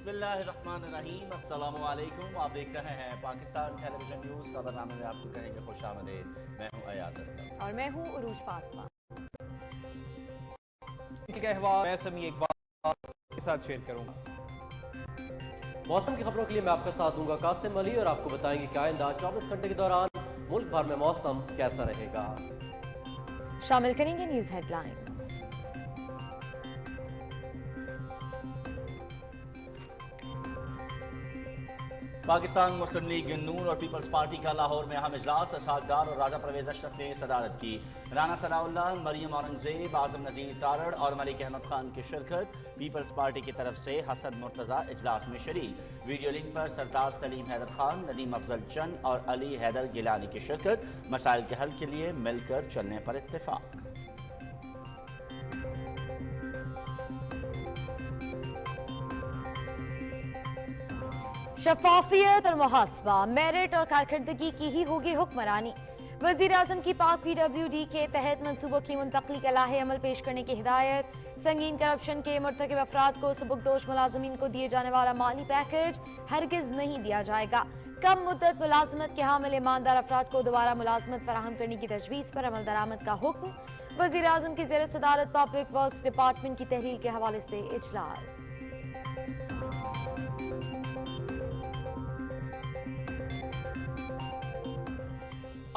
बिस्मिल्लाहिर्रहमानिर्रहीम। अस्सलाम वालेकुम। आप देख रहे हैं पाकिस्तान टेलीविजन न्यूज़। खबरनामे में आपको कहेंगे खुश आमदीद। मैं हूँ अयाज असलम और मैं हूँ उरूज फातिमा। मैं समी एक बार के साथ शेयर करूंगा। मौसम की खबरों के लिए मैं आपका साथ दूंगा कासिम अली और आपको बताएंगे कि आइंदा 24 घंटे के दौरान मुल्क भर में मौसम कैसा रहेगा। शामिल करेंगे न्यूज़ हेडलाइंस। पाकिस्तान मुस्लिम लीग नून और पीपल्स पार्टी का लाहौर में अहम इजलास। सागदार और राजा परवेज अशरफ ने सदारत की। राना सनाउल्लाह, मरियम औरंगजेब, आजम नजीर तारड़ और मलिक अहमद खान की शिरकत। पीपल्स पार्टी की तरफ से हसन मुर्तज़ा इजलास में शरीक। वीडियो लिंक पर सरदार सलीम हैदर खान, नदीम अफजल चंद और अली हैदर गिलानी की शिरकत। मसाइल के हल के लिए मिलकर चलने पर इत्तेफाक। शफाफियत और मुहासबा, मेरिट और कारकर्दगी की ही होगी हुक्मरानी। वज़ीर आज़म की पाक PWD के तहत मंसूबों की मुंतकली का लाहे अमल पेश करने की हिदायत। संगीन करप्शन के मुर्तकिब अफराद को सबकदोश मुलाजमीन को दिए जाने वाला माली पैकेज हरगिज नहीं दिया जाएगा। कम मुद्दत मुलाजमत के हामिल ईमानदार अफराद को दोबारा मुलाजमत फराहम करने की तजवीज़ पर अमल दरामद का हुक्म। वज़ीर आज़म की ज़ेर सदारत पब्लिक वर्क्स डिपार्टमेंट की तहरीर के हवाले से इजलास।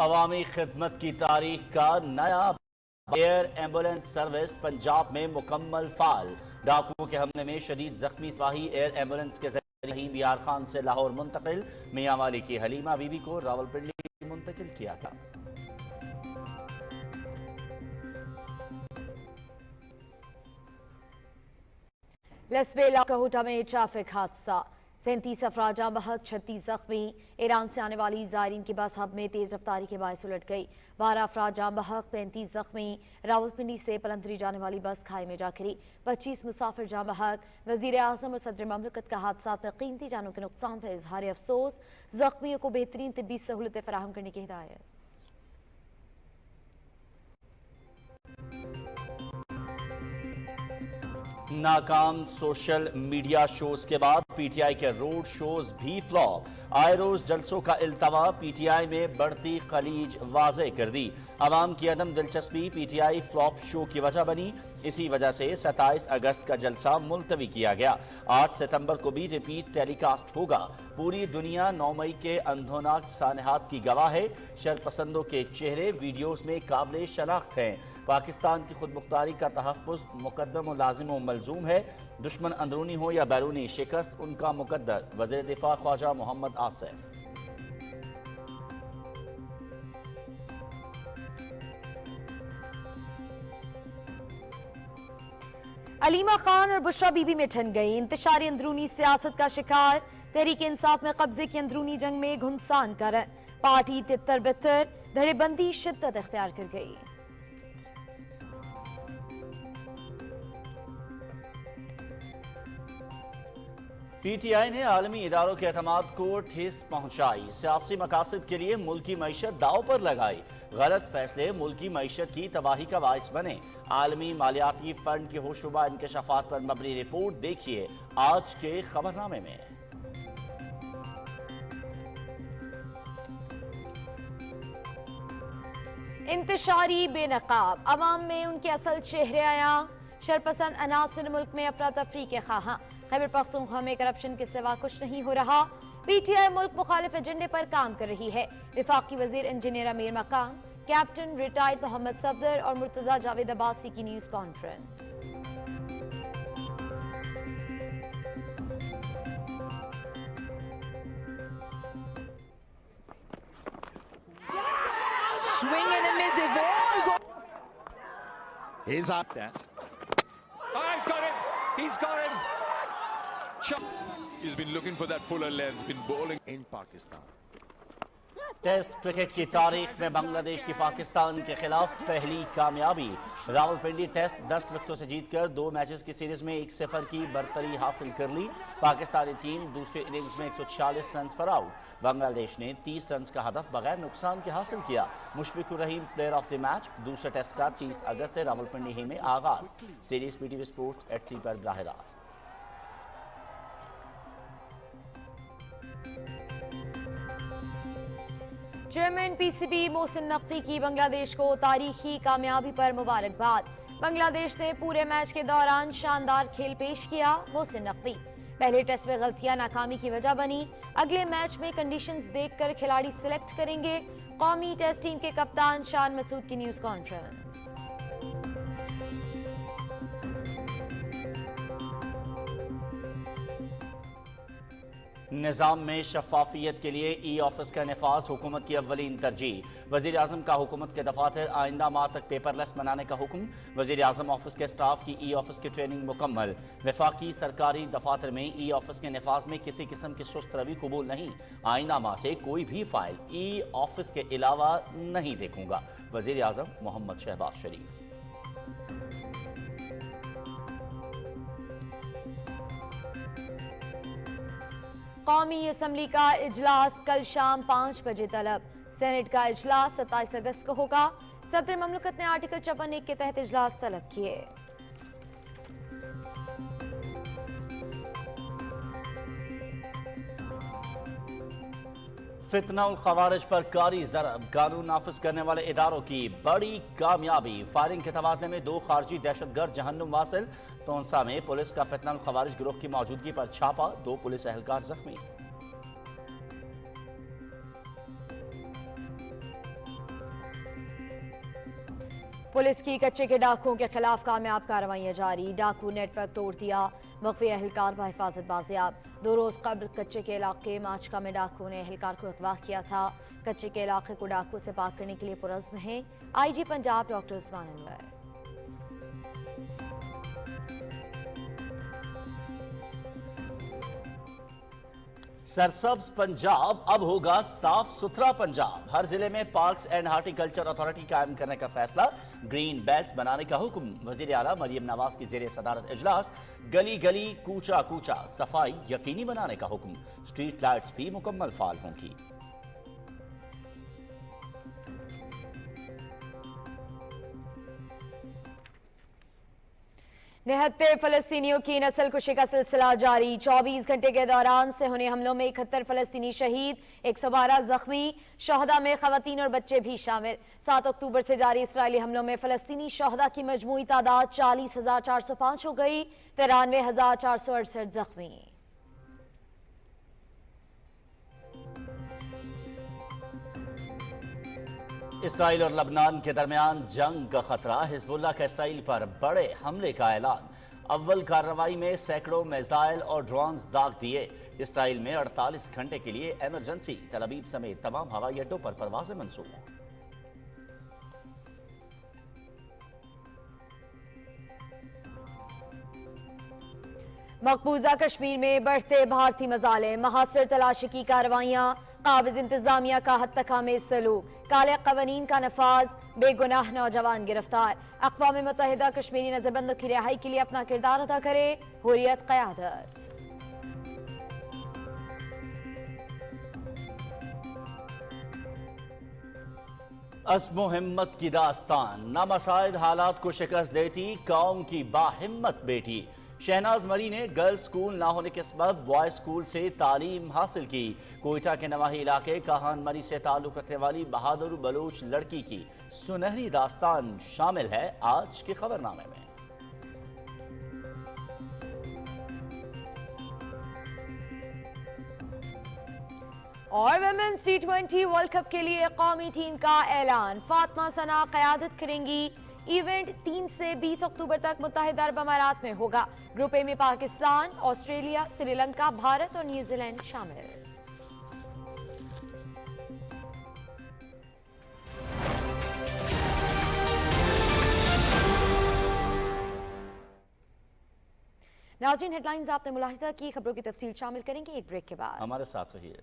अवामी खिदमत की तारीख का नया एयर एम्बुलेंस सर्विस पंजाब में मुकम्मल फाल। डाकुओं के हमले में शदीद जख्मी सिपाही एयर एम्बुलेंस के जरिए बिहार खान से लाहौर मुंतकिल। मियां वाली की हलीमा बीबी को रावलपिंडी मुंतकिल किया था। लसबेला कहूटा में ट्रैफिक हादसा, 37 अफराद जाँ बहक, 36 जख्मी। ईरान से आने वाली ज़ायरीन की बस हब में तेज रफ्तारी के बायस उलट गई। 12 अफराद जाँ बहक, 35 जख्मी। रावलपिंडी से पलंदरी जाने वाली बस खाई में जा गिरी, 25 मुसाफिर जाँ बहक। वज़ीर आज़म और सदर ममलकत का हादसा में कीमती जानों के नुकसान पर इजहार अफसोस। जख्मियों को बेहतरीन तिब्बी सहूलतें फराहम करने की हिदायत। नाकाम सोशल मीडिया शोज के बाद PTI के रोड शोज भी फ्लॉप। आए रोज जलसों का इल्तवा PTI में बढ़ती खलीज वाज़े कर दी। आवाम की अदम दिलचस्पी PTI फ्लॉप शो की वजह बनी। इसी वजह से 27 अगस्त का जलसा मुलतवी किया गया। 8 सितंबर को भी रिपीट टेलीकास्ट होगा। पूरी दुनिया 9 मई के अंधोनाक सानहात की गवाह है। शरपसंदों के चेहरे वीडियोस में काबिल शनाख्त हैं। पाकिस्तान की खुद मुख्तारी का तहफ़्फ़ुज़ मुक़द्दम और लाज़िम व मलज़ूम है। दुश्मन अंदरूनी हो या बैरूनी, शिकस्त उनका मुक़द्दर। वज़ीर दिफ़ा ख्वाजा मोहम्मद आसिफ। अलीमा खान और बुशरा बीबी में ठन गई। इंतशारी अंदरूनी सियासत का शिकार। तहरीक इंसाफ में कब्जे की अंदरूनी जंग में घुनसान करन। पार्टी तितर बितर धड़ेबंदी शिद्दत इख्तियार कर गई। PTI ने आलमी इदारों के एतमाद को ठेस पहुंचाई। सियासी मकासद के लिए मुल्की मईशत दाव पर लगाई। गलत फैसले मुल्की मईशत की तबाही का बाइस बने। आलमी मालियाती फंड की होशरुबा इंकशाफात पर मबनी रिपोर्ट देखिए आज के खबरनामे में। इंतशारी बेनकाब, अवाम में उनके असल चेहरे आया। शरपसंद अनासिर मुल्क में अफरा तफरी के खाहा। खैबर पख्तूनख्वा में करप्शन के सिवा कुछ नहीं हो रहा। PTI मुल्क मुखालिफ एजेंडे पर काम कर रही है। विफाकी वजीर इंजीनियर अमीर मकाम, कैप्टन रिटायर्ड मोहम्मद सफदर और मुर्तजा जावेद अब्बासी की news conference. Swing and a miss, they've all got. He's up that. Oh, he's got it! He's got it! He's been looking for that fuller lens, been bowling in Pakistan. Test cricket की तारीख में बांग्लादेश की पाकिस्तान के खिलाफ पहली कामयाबी। Rawalpindi test 10 विकेटों से जीतकर 2 मैचेस की सीरीज में 1-0 की बरतरी हासिल कर ली। पाकिस्तानी टीम दूसरे इनिंग्स में 146 रन पर आउट। बांग्लादेश ने 30 रन का हदफ बगैर नुकसान के हासिल किया। Mushfiqur Rahim player of the match. दूसरे टेस्ट का 30 अगस्त से रावलपिंडी ही में आगाज। सीरीज PTV स्पोर्ट्स @C पर बराह रास्त। चेयरमैन पीसीबी मोहसिन नकवी की बांग्लादेश को तारीखी कामयाबी पर मुबारकबाद। बांग्लादेश ने पूरे मैच के दौरान शानदार खेल पेश किया। मोहसिन नकवी, पहले टेस्ट में गलतियां नाकामी की वजह बनी, अगले मैच में कंडीशंस देखकर खिलाड़ी सिलेक्ट करेंगे। कौमी टेस्ट टीम के कप्तान शान मसूद की न्यूज कॉन्फ्रेंस। निज़ाम में शफाफियत के लिए ई ऑफिस का नफाज हुकूमत की अव्वलीन तरजीह। वज़ीर आज़म का हुकूमत के दफातर आइंदा माह तक पेपरलेस बनाने का हुक्म। वज़ीर आज़म ऑफिस के स्टाफ की ई ऑफिस की ट्रेनिंग मुकम्मल। वफाकी सरकारी दफातर में ई ऑफिस के नफाज में किसी किस्म की सुस्त रवि कबूल नहीं। आइंदा माह से कोई भी फाइल ई ऑफिस के अलावा नहीं देखूंगा। वज़ीर आज़म मोहम्मद शहबाज शरीफ। कौमी असम्बली का इजलास कल शाम 5 बजे तलब। सेनेट का इजलास 27 अगस्त को होगा। सदर ममलकत ने आर्टिकल 54(1) के तहत इजलास तलब किए। फितना उल खवारिज पर कारी ज़रब, कानून नाफिज करने वाले इदारों की बड़ी कामयाबी। फायरिंग के तबादले में 2 खारजी दहशतगर्द जहन्नुम वासिल। तोंसा में पुलिस का फितना उल खवारिज गिरोह की मौजूदगी पर छापा, 2 पुलिस एहलकार जख्मी। पुलिस की कच्चे के डाकुओं के खिलाफ कामयाब कार्रवाइयां जारी। डाकू नेटवर्क तोड़ दिया, मख्फी एहलकार बहिफाजत बाजियाब। 2 रोज कबल कच्चे के इलाके माचका में डाकुओं ने एहलकार को अगवा किया था। कच्चे के इलाके को डाकू से पाक करने के लिए पुरज़्म हैं IG पंजाब डॉक्टर उस्मान अनवर। सरसब्ज पंजाब अब होगा साफ सुथरा पंजाब। हर जिले में पार्क्स एंड हार्टिकल्चर अथॉरिटी कायम करने का फैसला। ग्रीन बेल्ट्स बनाने का हुक्म। वजीर आला मरियम नवाज की जेर सदारत इजलास। गली गली कूचा कूचा सफाई यकीनी बनाने का हुक्म। स्ट्रीट लाइट्स भी मुकम्मल फाल होंगी। निहत्ते फलस्तीनियों की नस्ल कुशी का सिलसिला जारी। 24 घंटे के दौरान से होने हमलों में 71 फलस्तीनी शहीद, 112 जख्मी। शहदा में खवातीन और बच्चे भी शामिल। 7 अक्टूबर से जारी इसराइली हमलों में फलस्तीनी शहदा की मजमूई तादाद 40,405 हो गई, 93,468 जख्मी। इसराइल और लबनान के दरमियान जंग का खतरा। हिजबुल्लाह का इसराइल पर बड़े हमले का ऐलान। अव्वल कार्रवाई में सैकड़ों मिसाइल और ड्रोन्स दाग दिए। इसराइल में 48 घंटे के लिए इमरजेंसी। तल अवीव समेत तमाम हवाई अड्डों पर परवाजें मंसूब। मकबूजा कश्मीर में बढ़ते भारतीय मजाले। महासर तलाशी की कार्रवाइयां। काबिज इंतजामिया का हत्तकामे सलूक। काले कवानीन का नफाज। बेगुनाह नौजवान गिरफ्तार। अक़वाम मुत्तहिदा कश्मीरी नजरबंदों की रिहाई के लिए अपना किरदार अदा करे। हुर्रियत क़यादत। अज़्म हिम्मत की दास्तान। नामसाइद हालात को शिकस्त देती कौम की बाहिम्मत बेटी। शहनाज मरी ने गर्ल्स स्कूल ना होने के सबब बॉयज स्कूल से तालीम हासिल की। कोयटा के नवाही इलाके काहान मरी से ताल्लुक रखने वाली बहादुर बलोच लड़की की सुनहरी दास्तान शामिल है आज के खबरनामे में। और वुमेन्स T20 वर्ल्ड कप के लिए कौमी टीम का ऐलान। फातिमा सना क़यादत करेंगी। इवेंट 3 से 20 अक्टूबर तक मुत्तहिदा अरब अमारात में होगा। ग्रुप ए में पाकिस्तान, ऑस्ट्रेलिया, श्रीलंका, भारत और न्यूजीलैंड शामिल। नाज़रीन, हेडलाइंस आपने मुलाहिजा की। खबरों की तफसील शामिल करेंगे एक ब्रेक के बाद। हमारे साथ रहिए।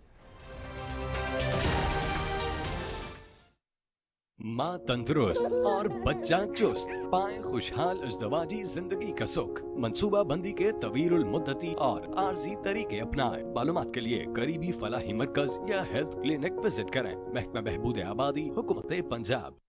माँ तंदुरुस्त और बच्चा चुस्त। पाएं खुशहाल इज़्दवाजी जिंदगी का सुख। मंसूबा बंदी के तवीरुल मुद्दती और आर्जी तरीके अपनाएं। मालूमात के लिए करीबी फलाही मरकज या हेल्थ क्लिनिक विजिट करें। महकमा बहबूद आबादी, हुकूमत पंजाब।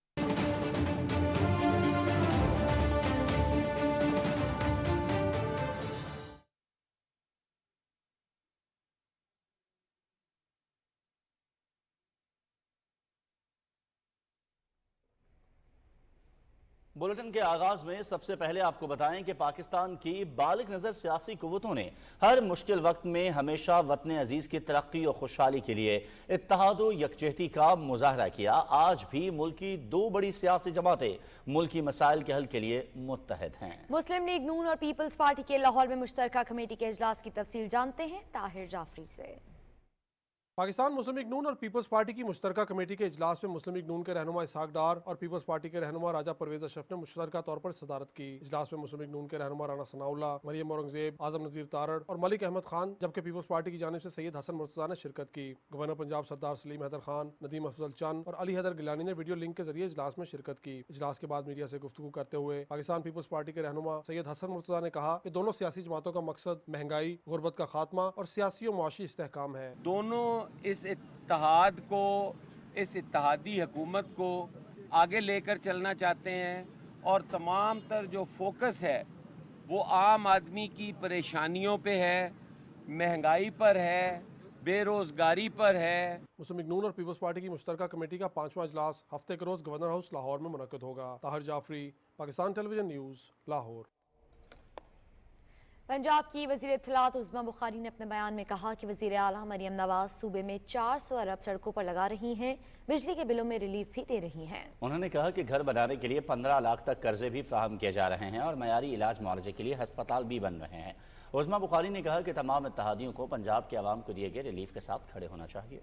बुलेटिन के आगाज में सबसे पहले आपको बताएं कि पाकिस्तान की बालिग नजर सियासी कुव्वतों ने हर मुश्किल वक्त में हमेशा वतन अजीज की तरक्की और खुशहाली के लिए इत्तेहाद व यकजहती का मुजाहरा किया। आज भी मुल्क की दो बड़ी सियासी जमातें मुल्की मसाइल के हल के लिए मुत्तहद हैं। मुस्लिम लीग नून और पीपल्स पार्टी के लाहौर में मुश्तरका कमेटी के इजलास की तफसील जानते हैं ताहिर जाफरी से। पाकिस्तान मुस्लिम लीग नून और पीपल्स पार्टी की मुश्तरका कमेटी के इजलास में मुस्लिम लीग नून के रहनुमा इसहाक डार और पीपल्स पार्टी के रहनुमा राजा परवेज अशरफ ने मुश्तरका तौर पर सदारत की। इजलास में मुस्लिम लीग नून के रहनुमा राना सनाउल्लाह, मरियम औरंगजेब, आजम नजीर तारड़ और मलिक अहमद खान, जबकि पीपल्स पार्टी की जानिब से सैयद हसन मुर्तज़ा ने शिरकत की। गवर्नर पंजाब सरदार सलीम हैदर खान, नदीम अफजल चंद और अली हैदर गिलानी ने वीडियो लिंक के जरिए इजलास में शिरकत की। इजलास के बाद मीडिया से गुफ्तगू करते हुए पाकिस्तान पीपल्स पार्टी के रहनुमा सैयद हसन मुर्तज़ा ने कहा कि दोनों सियासी जमातों का मकसद महंगाई, गुर्बत का खात्मा और सियासी और मुआशी इस्तेहकाम है। दोनों इस इत्तेहाद को, इस इत्तेहादी हुकूमत को आगे लेकर चलना चाहते हैं और तमाम तर जो फोकस है वो आम आदमी की परेशानियों पे है, महंगाई पर है, बेरोजगारी पर है। मुस्लिम लीग नून और पीपल्स पार्टी की मुश्तरका कमेटी का 5वां इजलास हफ्ते के रोज गवर्नर हाउस लाहौर में मुनक्किद होगा। Tahir Jafri, Pakistan television news, Lahore. पंजाब की वज़ीर इत्तलात उज़्मा बुखारी ने अपने बयान में कहा कि वज़ीर आला मरियम नवाज सूबे में 400 अरब सड़कों पर लगा रही हैं, बिजली के बिलों में रिलीफ भी दे रही हैं। उन्होंने कहा कि घर बनाने के लिए 15 लाख तक कर्जे भी फराहम किए जा रहे हैं और मयारी इलाज मुआलजे के लिए अस्पताल भी बन रहे हैं। उज़्मा बुखारी ने कहा कि तमाम इत्तेहादियों को पंजाब के अवाम को दिए गए रिलीफ के साथ खड़े होना चाहिए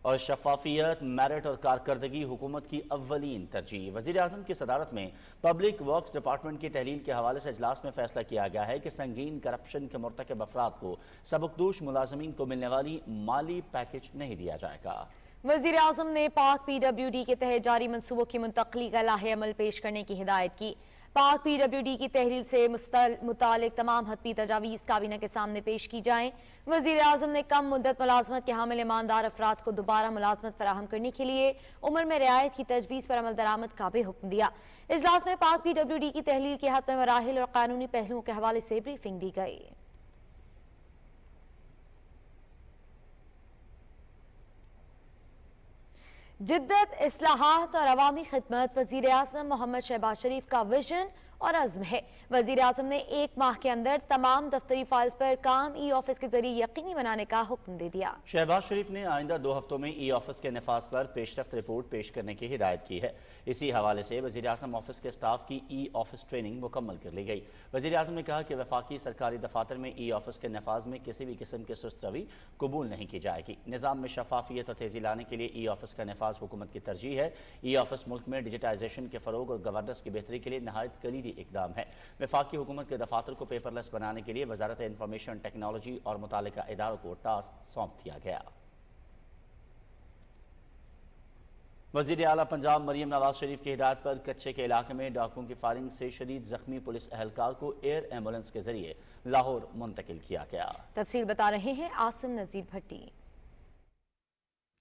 और शफाफियत, मेरिट और कारकर्दगी हुकूमत की अव्वलीन तरजीह। वज़ीर आज़म की सदारत में पब्लिक वर्क्स डिपार्टमेंट की तहलील के हवाले से इजलास में फैसला किया गया है कि संगीन करप्शन के मुर्तकब अफराद को सबकदोश मुलाजमीन को मिलने वाली माली पैकेज नहीं दिया जाएगा। वज़ीर आज़म ने पाक PWD के तहत जारी मनसूबों की मुंतकली का लाहे अमल पेश करने की हिदायत की। पाक PWD की तहरील से मुतालिक तमाम हतमी तजावीज़ काबीना के सामने पेश की जाएं। वज़ीर आज़म ने कम मुद्दत मुलाजमत के हामिल ईमानदार अफराद को दोबारा मुलाजमत फराहम करने के लिए उम्र में रियायत की तजवीज़ पर अमल दरामद का भी हुक्म दिया। इजलास में पाक PWD की तहलील के हतमी मराहिल और कानूनी पहलुओं के हवाले से ब्रीफिंग दी गई। जिद्दत, इस्लाहात और अवामी खिदमत वज़ीर आज़म मोहम्मद शहबाज शरीफ का विजन और अज़्म है। वज़ीर आज़म ने 1 माह के अंदर तमाम दफ्तरी फाइल्स पर काम ई ऑफिस के जरिए यकीनी बनाने का हुक्म दे दिया। शहबाज शरीफ ने आइंदा 2 हफ्तों में ई ऑफिस के नफाज पर पेशरफ्त रिपोर्ट पेश करने की हिदायत की है। इसी हवाले से वज़ीर आज़म ऑफिस के स्टाफ की ई ऑफिस ट्रेनिंग मुकम्मल कर ली गई। वज़ीर आज़म ने कहा कि वफाकी सरकारी दफातर में ई ऑफिस के नफाज में किसी भी किस्म की सुस्त रवि कबूल नहीं की जाएगी। निज़ाम में शफाफियत और तेज़ी लाने के लिए ई ऑफिस का नफाज हुकूमत की तरजीह है। ई ऑफिस मुल्क में डिजिटाइजेशन के फ़रोग और गवर्नेंस की बेहतरी के लिए नहायत कलीदी इकदाम है। वफाकी हुकूमत के दफातर को पेपरलेस बनाने के लिए वजारत इंफॉर्मेशन टेक्नोलॉजी और मुतालिका इदारों को टास्क सौंप दिया गया। वज़ीर आला पंजाब मरियम नवाज शरीफ की हिदायत पर कच्चे के इलाके में डाकुओं की फायरिंग से शदीद जख्मी पुलिस एहलकार को एयर एम्बुलेंस के जरिए लाहौर मुंतकिल किया गया। तफसील बता रहे हैं आसिम नजीर भट्टी।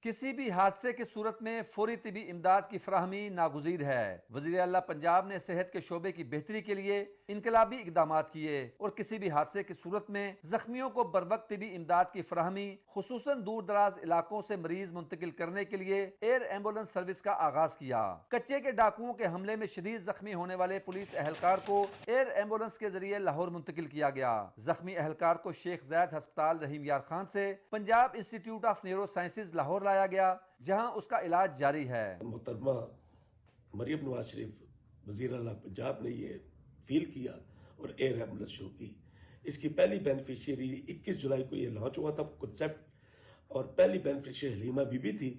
किसी भी हादसे की सूरत में फौरी तिबी इमदाद की फराहमी नागुज़ीर है। वज़ीर आला पंजाब ने सेहत के शोबे की बेहतरी के लिए इनकलाबी इकदामात किए और किसी भी हादसे की सूरत में जख्मियों को बरवक्त तिबी इमदाद की फराहमी, खुसूसन दूर दराज इलाकों से मरीज मुंतकिल करने के लिए एयर एम्बुलेंस सर्विस का आगाज किया। कच्चे के डाकुओं के हमले में शदीद जख्मी होने वाले पुलिस एहलकार को एयर एम्बुलेंस के जरिए लाहौर मुंतकिल किया गया। जख्मी एहलकार को शेख ज़ैद अस्पताल रहीम यार खान से Punjab institute of neuro sciences Lahore लाया गया, जहां उसका इलाज जारी है। मोहतरमा मरियम नवाज शरीफ वज़ीर आला पंजाब ने ये फील किया और एयर एम्बुलेंस शुरू की। इसकी पहली बेनिफिशियरी 21 जुलाई को ये लॉन्च हुआ था कंसेप्ट, और पहली बेनिफिशियरी हलीमा बीबी थी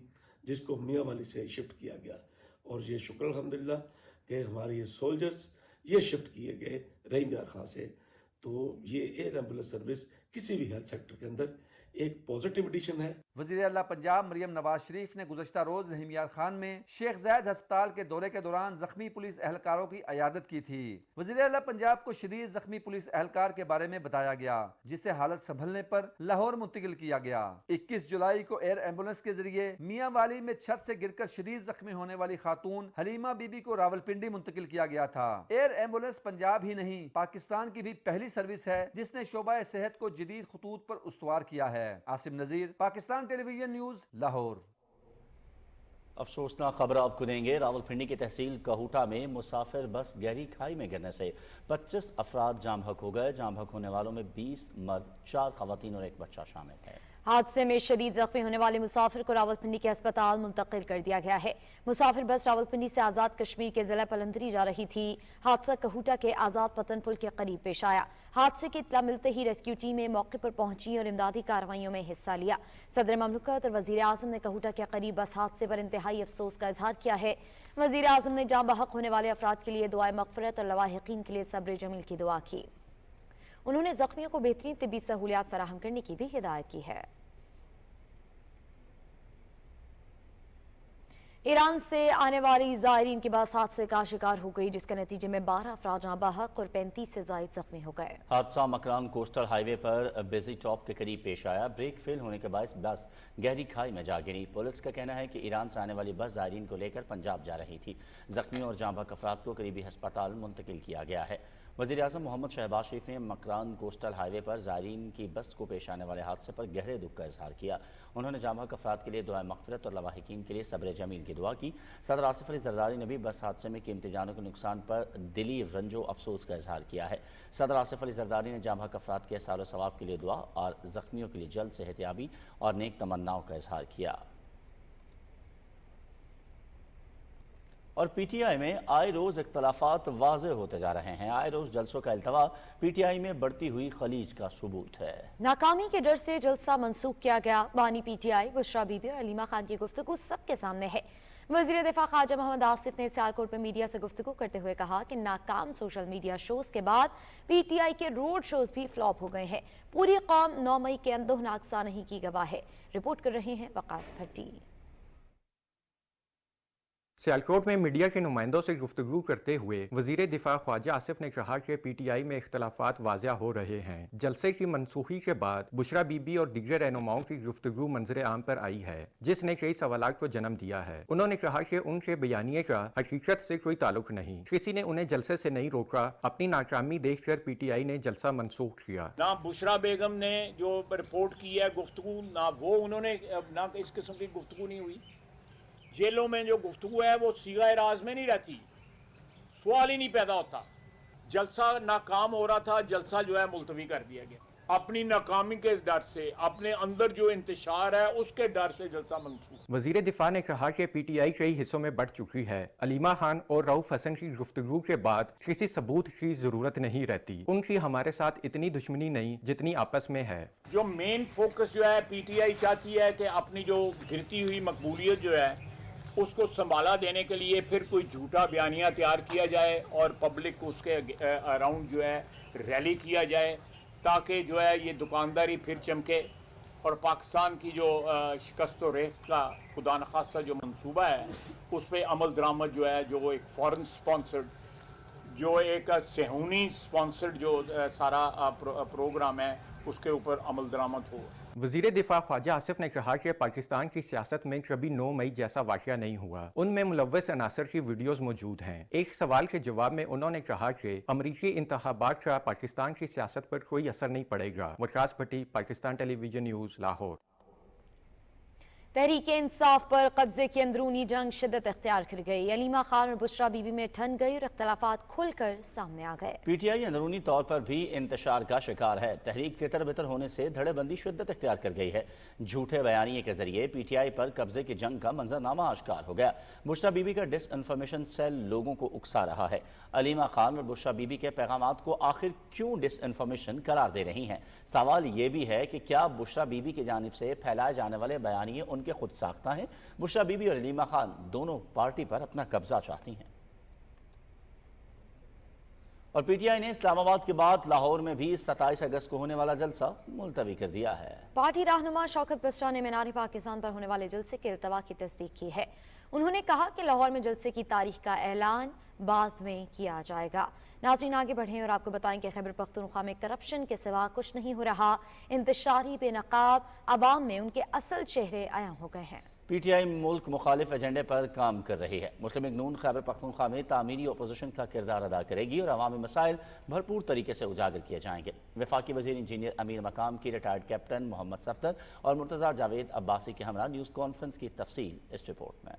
जिसको मियाँ वाली से शिफ्ट किया गया। और ये शुक्र अल्हम्दुलिल्लाह कि हमारे ये सोल्जर्स ये शिफ्ट किए गए रहीम यार खां से। तो ये एयर एम्बुलेंस सर्विस किसी भी हेल्थ सेक्टर के अंदर एक पॉजिटिव एडिशन है। वज़ीर आला पंजाब मरियम नवाज शरीफ ने गुज़श्ता रोज रहीम यार खान में शेख ज़ैद अस्पताल के दौरे के दौरान जख्मी पुलिस एहलकारों की अयादत की थी। वज़ीर आला पंजाब को शदीद जख्मी पुलिस एहलकार के बारे में बताया गया, जिसे हालत संभलने पर लाहौर मुंतकिल किया गया। 21 जुलाई को एयर एम्बुलेंस के जरिए मियाँ वाली में छत से गिरकर शदीद जख्मी होने वाली खातून हलीमा बीबी को रावलपिंडी मुंतकिल किया गया था। एयर एम्बुलेंस पंजाब ही नहीं पाकिस्तान की भी पहली सर्विस है जिसने शोबा सेहत को जदीद खतूत पर उस्तवार किया है। आसिम नजीर, पाकिस्तान टेलीविजन न्यूज, लाहौर। अफसोसनाक खबर आपको देंगे। रावलपिंडी की तहसील कहूटा में मुसाफिर बस गहरी खाई में गिरने से 25 अफराद जाम हक हो गए। जाम हक होने वालों में 20 मर्द, 4 खवातीन और 1 बच्चा शामिल है। हादसे में शदीद जख्मी होने वाले मुसाफिर को रावलपिंडी के अस्पताल मुंतकिल कर दिया गया है। मुसाफिर बस रावलपिंडी से आज़ाद कश्मीर के जिला पलंदरी जा रही थी। हादसा कहूटा के आज़ाद पतन पुल के करीब पेश आया। हादसे की इत्तला मिलते ही रेस्क्यू टीमें मौके पर पहुंची और इमदादी कार्रवाइयों में हिस्सा लिया। सदर ममलकत और वजीर आज़म ने कहूटा के करीब बस हादसे पर इंतहाई अफसोस का इजहार किया है। वजीर आज़म ने जाँ बहक होने वाले अफराद के लिए दुआए मगफरत और लवाहिकीन के लिए सब्र जमील की दुआ की। उन्होंने जख्मियों को बेहतरीन तिब्बी सहूलियात फराहम करने की भी हिदायत की है। ईरान से आने वाली ज़ायरीन की बस हादसे का शिकार हो गई, जिसके नतीजे में 12 अफराद जाँ बहक और 35 से ज़ायद जख्मी हो गए। हादसा मकरान कोस्टल हाईवे पर बिजी टॉप के करीब पेश आया। ब्रेक फेल होने के बायस बस गहरी खाई में जा गिरी। पुलिस का कहना है कि ईरान से आने वाली बस ज़ायरीन को लेकर पंजाब जा रही थी। जख्मियों और जाँ बहक अफराद को करीबी अस्पताल मुंतकिल किया गया है। वज़ीर आज़म मोहम्मद शहबाज शरीफ ने मकरान कोस्टल हाईवे पर ज़ायरीन की बस को पेश आने वाले हादसे पर गहरे दुख का इजहार किया। उन्होंने जाँ बहक अफराद के लिए दुआ मग़फ़िरत और लवाहिकीन के लिए सब्र जमील की दुआ की। सदर आसिफ अली ज़रदारी ने भी बस हादसे में कीमती जानों के नुकसान पर दिली रंजो अफसोस का इजहार किया है। सदर आसिफ अली ज़रदारी ने जाँ बहक अफराद के सारो सवाब के लिए दुआ और ज़ख्मियों के लिए जल्द सेहतयाबी और नेक तमन्नाओं का इजहार किया। और पीटीआई में आए रोज़ इख्तलाफात वाज़े होते जा रहे हैं। आए रोज़ जलसों का इल्तवा पीटीआई में बढ़ती हुई खलीज का सबूत है। नाकामी के डर से जलसा मंसूख किया गया। बानी पीटीआई बुशरा बीबी और अलीमा खान की गुफ्तगू सबके सामने है। वज़ीर दिफा ख्वाजा मोहम्मद आसिफ ने सियालकोट में मीडिया से गुफ्तगू करते हुए कहा कि नाकाम सोशल मीडिया शोज़ के बाद पीटीआई के रोड शोज़ भी फ्लॉप हो गए हैं। पूरी कौम 9 मई के अंदोहनाक सानही की गवाह है। रिपोर्ट कर रहे हैं वकास भट्टी। सियालकोट में मीडिया के नुमाइंदों से गुफ्तगू करते हुए वजीर दिफा ख्वाजा आसिफ ने कहा कि पीटीआई में इख्तलाफात वाज़िया हो रहे हैं। जलसे की मनसूखी के बाद बुशरा बीबी और दीगर रहनुमाओं की गुफ्तगू मंजर आम पर आई है, जिसने कई सवालात को जन्म दिया है। उन्होंने कहा कि उनके बयानिए का हकीकत से कोई ताल्लुक नहीं, किसी ने उन्हें जलसे से नहीं रोका। अपनी नाकामी देखकर पीटीआई ने जलसा मनसूख किया। ना बुशरा बेगम ने जो रिपोर्ट की है गुफ्तगू, ना वो उन्होंने ना इस किस्म की गुफ्तगू नहीं हुई। जेलों में जो गुफ्तगू है वो सीगा राज में नहीं रहती, सवाल ही नहीं पैदा होता। जलसा नाकाम हो रहा था, जलसा जो है मुलतवी कर दिया गया। अपनी नाकामी के डर से, अपने अंदर जो इंतशार है उसके डर से जलसा मंसूख। वजीर दिफा ने कहा कि पीटीआई कई हिस्सों में बढ़ चुकी है। अलीमा खान और रऊफ हसन की गुफ्तगू के बाद किसी सबूत की जरूरत नहीं रहती। उनकी हमारे साथ इतनी दुश्मनी नहीं जितनी आपस में है। जो मेन फोकस जो है पीटीआई चाहती है कि अपनी जो गिरती हुई मकबूलियत जो है उसको संभाला देने के लिए फिर कोई झूठा बयानिया तैयार किया जाए और पब्लिक को उसके अराउंड जो है रैली किया जाए, ताकि जो है ये दुकानदारी फिर चमके और पाकिस्तान की जो शिकस्त व रेख का खुदा न खास्ता जो मंसूबा है उस पर अमल दरामद जो है, जो एक फॉरेन स्पॉन्सर्ड, जो एक सेहूनी स्पॉन्सर्ड जो सारा प्रोग्राम है उसके ऊपर अमल दरामद हो। वजीर दिफा ख्वाजा आसिफ ने कहा कि पाकिस्तान की सियासत में कभी 9 मई जैसा वाक़या नहीं हुआ। उनमें मुलव्वस अनासर की वीडियोस मौजूद हैं। एक सवाल के जवाब में उन्होंने कहा कि अमरीकी इंतखाबात का पाकिस्तान की सियासत पर कोई असर नहीं पड़ेगा। वकास भट्टी, पाकिस्तान टेलीविजन न्यूज़, लाहौर। तहरीक इंसाफ पर कब्जे की अंदरूनी जंग शिद्दत इख्तियार कर गई। अलीमा खान और बुशरा बीबी में ठन गई और इख्तलाफात खुलकर सामने आ गए। पीटीआई अंदरूनी तौर पर भी इंतशार का शिकार है। तहरीक तितर बितर होने से धड़ेबंदी शिद्दत इख्तियार कर गई है। झूठे बयानिए के जरिए पीटीआई पर कब्जे की जंग का मंजरनामा आश्कार हो गया। बुशरा बीबी का डिस इन्फॉर्मेशन सेल लोगों को उकसा रहा है। अलीमा खान और बुशरा बीबी के पैगामात को आखिर क्यों डिस इन्फॉर्मेशन करार दे रही हैं? सवाल ये भी है कि क्या बुशरा बीबी की जानिब से फैलाए जाने वाले बयानिए उनके खुद साख्ता हैं? बुशरा बीबी और अलीमा खान दोनों पार्टी पर अपना कब्जा चाहती हैं। और पीटीआई ने इस्लामाबाद के बाद लाहौर में भी 27 अगस्त को होने वाला जलसा मुलतवी कर दिया है। पार्टी रहनुमा शौकत बसरा ने मीनार पाकिस्तान पर होने वाले जलसे के इल्तवा की तस्दीक की है। उन्होंने कहा कि लाहौर में जलसे की तारीख का ऐलान बाद में किया जाएगा। नाज़रीन आगे बढ़ें और आपको बताएं कि खैबर पख्तूनख्वा में करप्शन के सिवा कुछ नहीं हो रहा। इंतशारी बेनकाब अवाम में उनके असल चेहरे आया हो गए हैं। पीटीआई मुल्क मुखालिफ एजेंडे पर काम कर रही है। मुस्लिम लीग नून खैबर पख्तूनख्वा में तामीरी अपोजिशन का किरदार अदा करेगी और अवामी मसाइल भरपूर तरीके से उजागर किए जाएंगे। वफाकी वजीर इंजीनियर अमीर मकाम की रिटायर्ड कैप्टन मोहम्मद सफ्तर और मुर्तज़ा जावेद अब्बासी के हमरा न्यूज़ कॉन्फ्रेंस की तफसील इस रिपोर्ट में।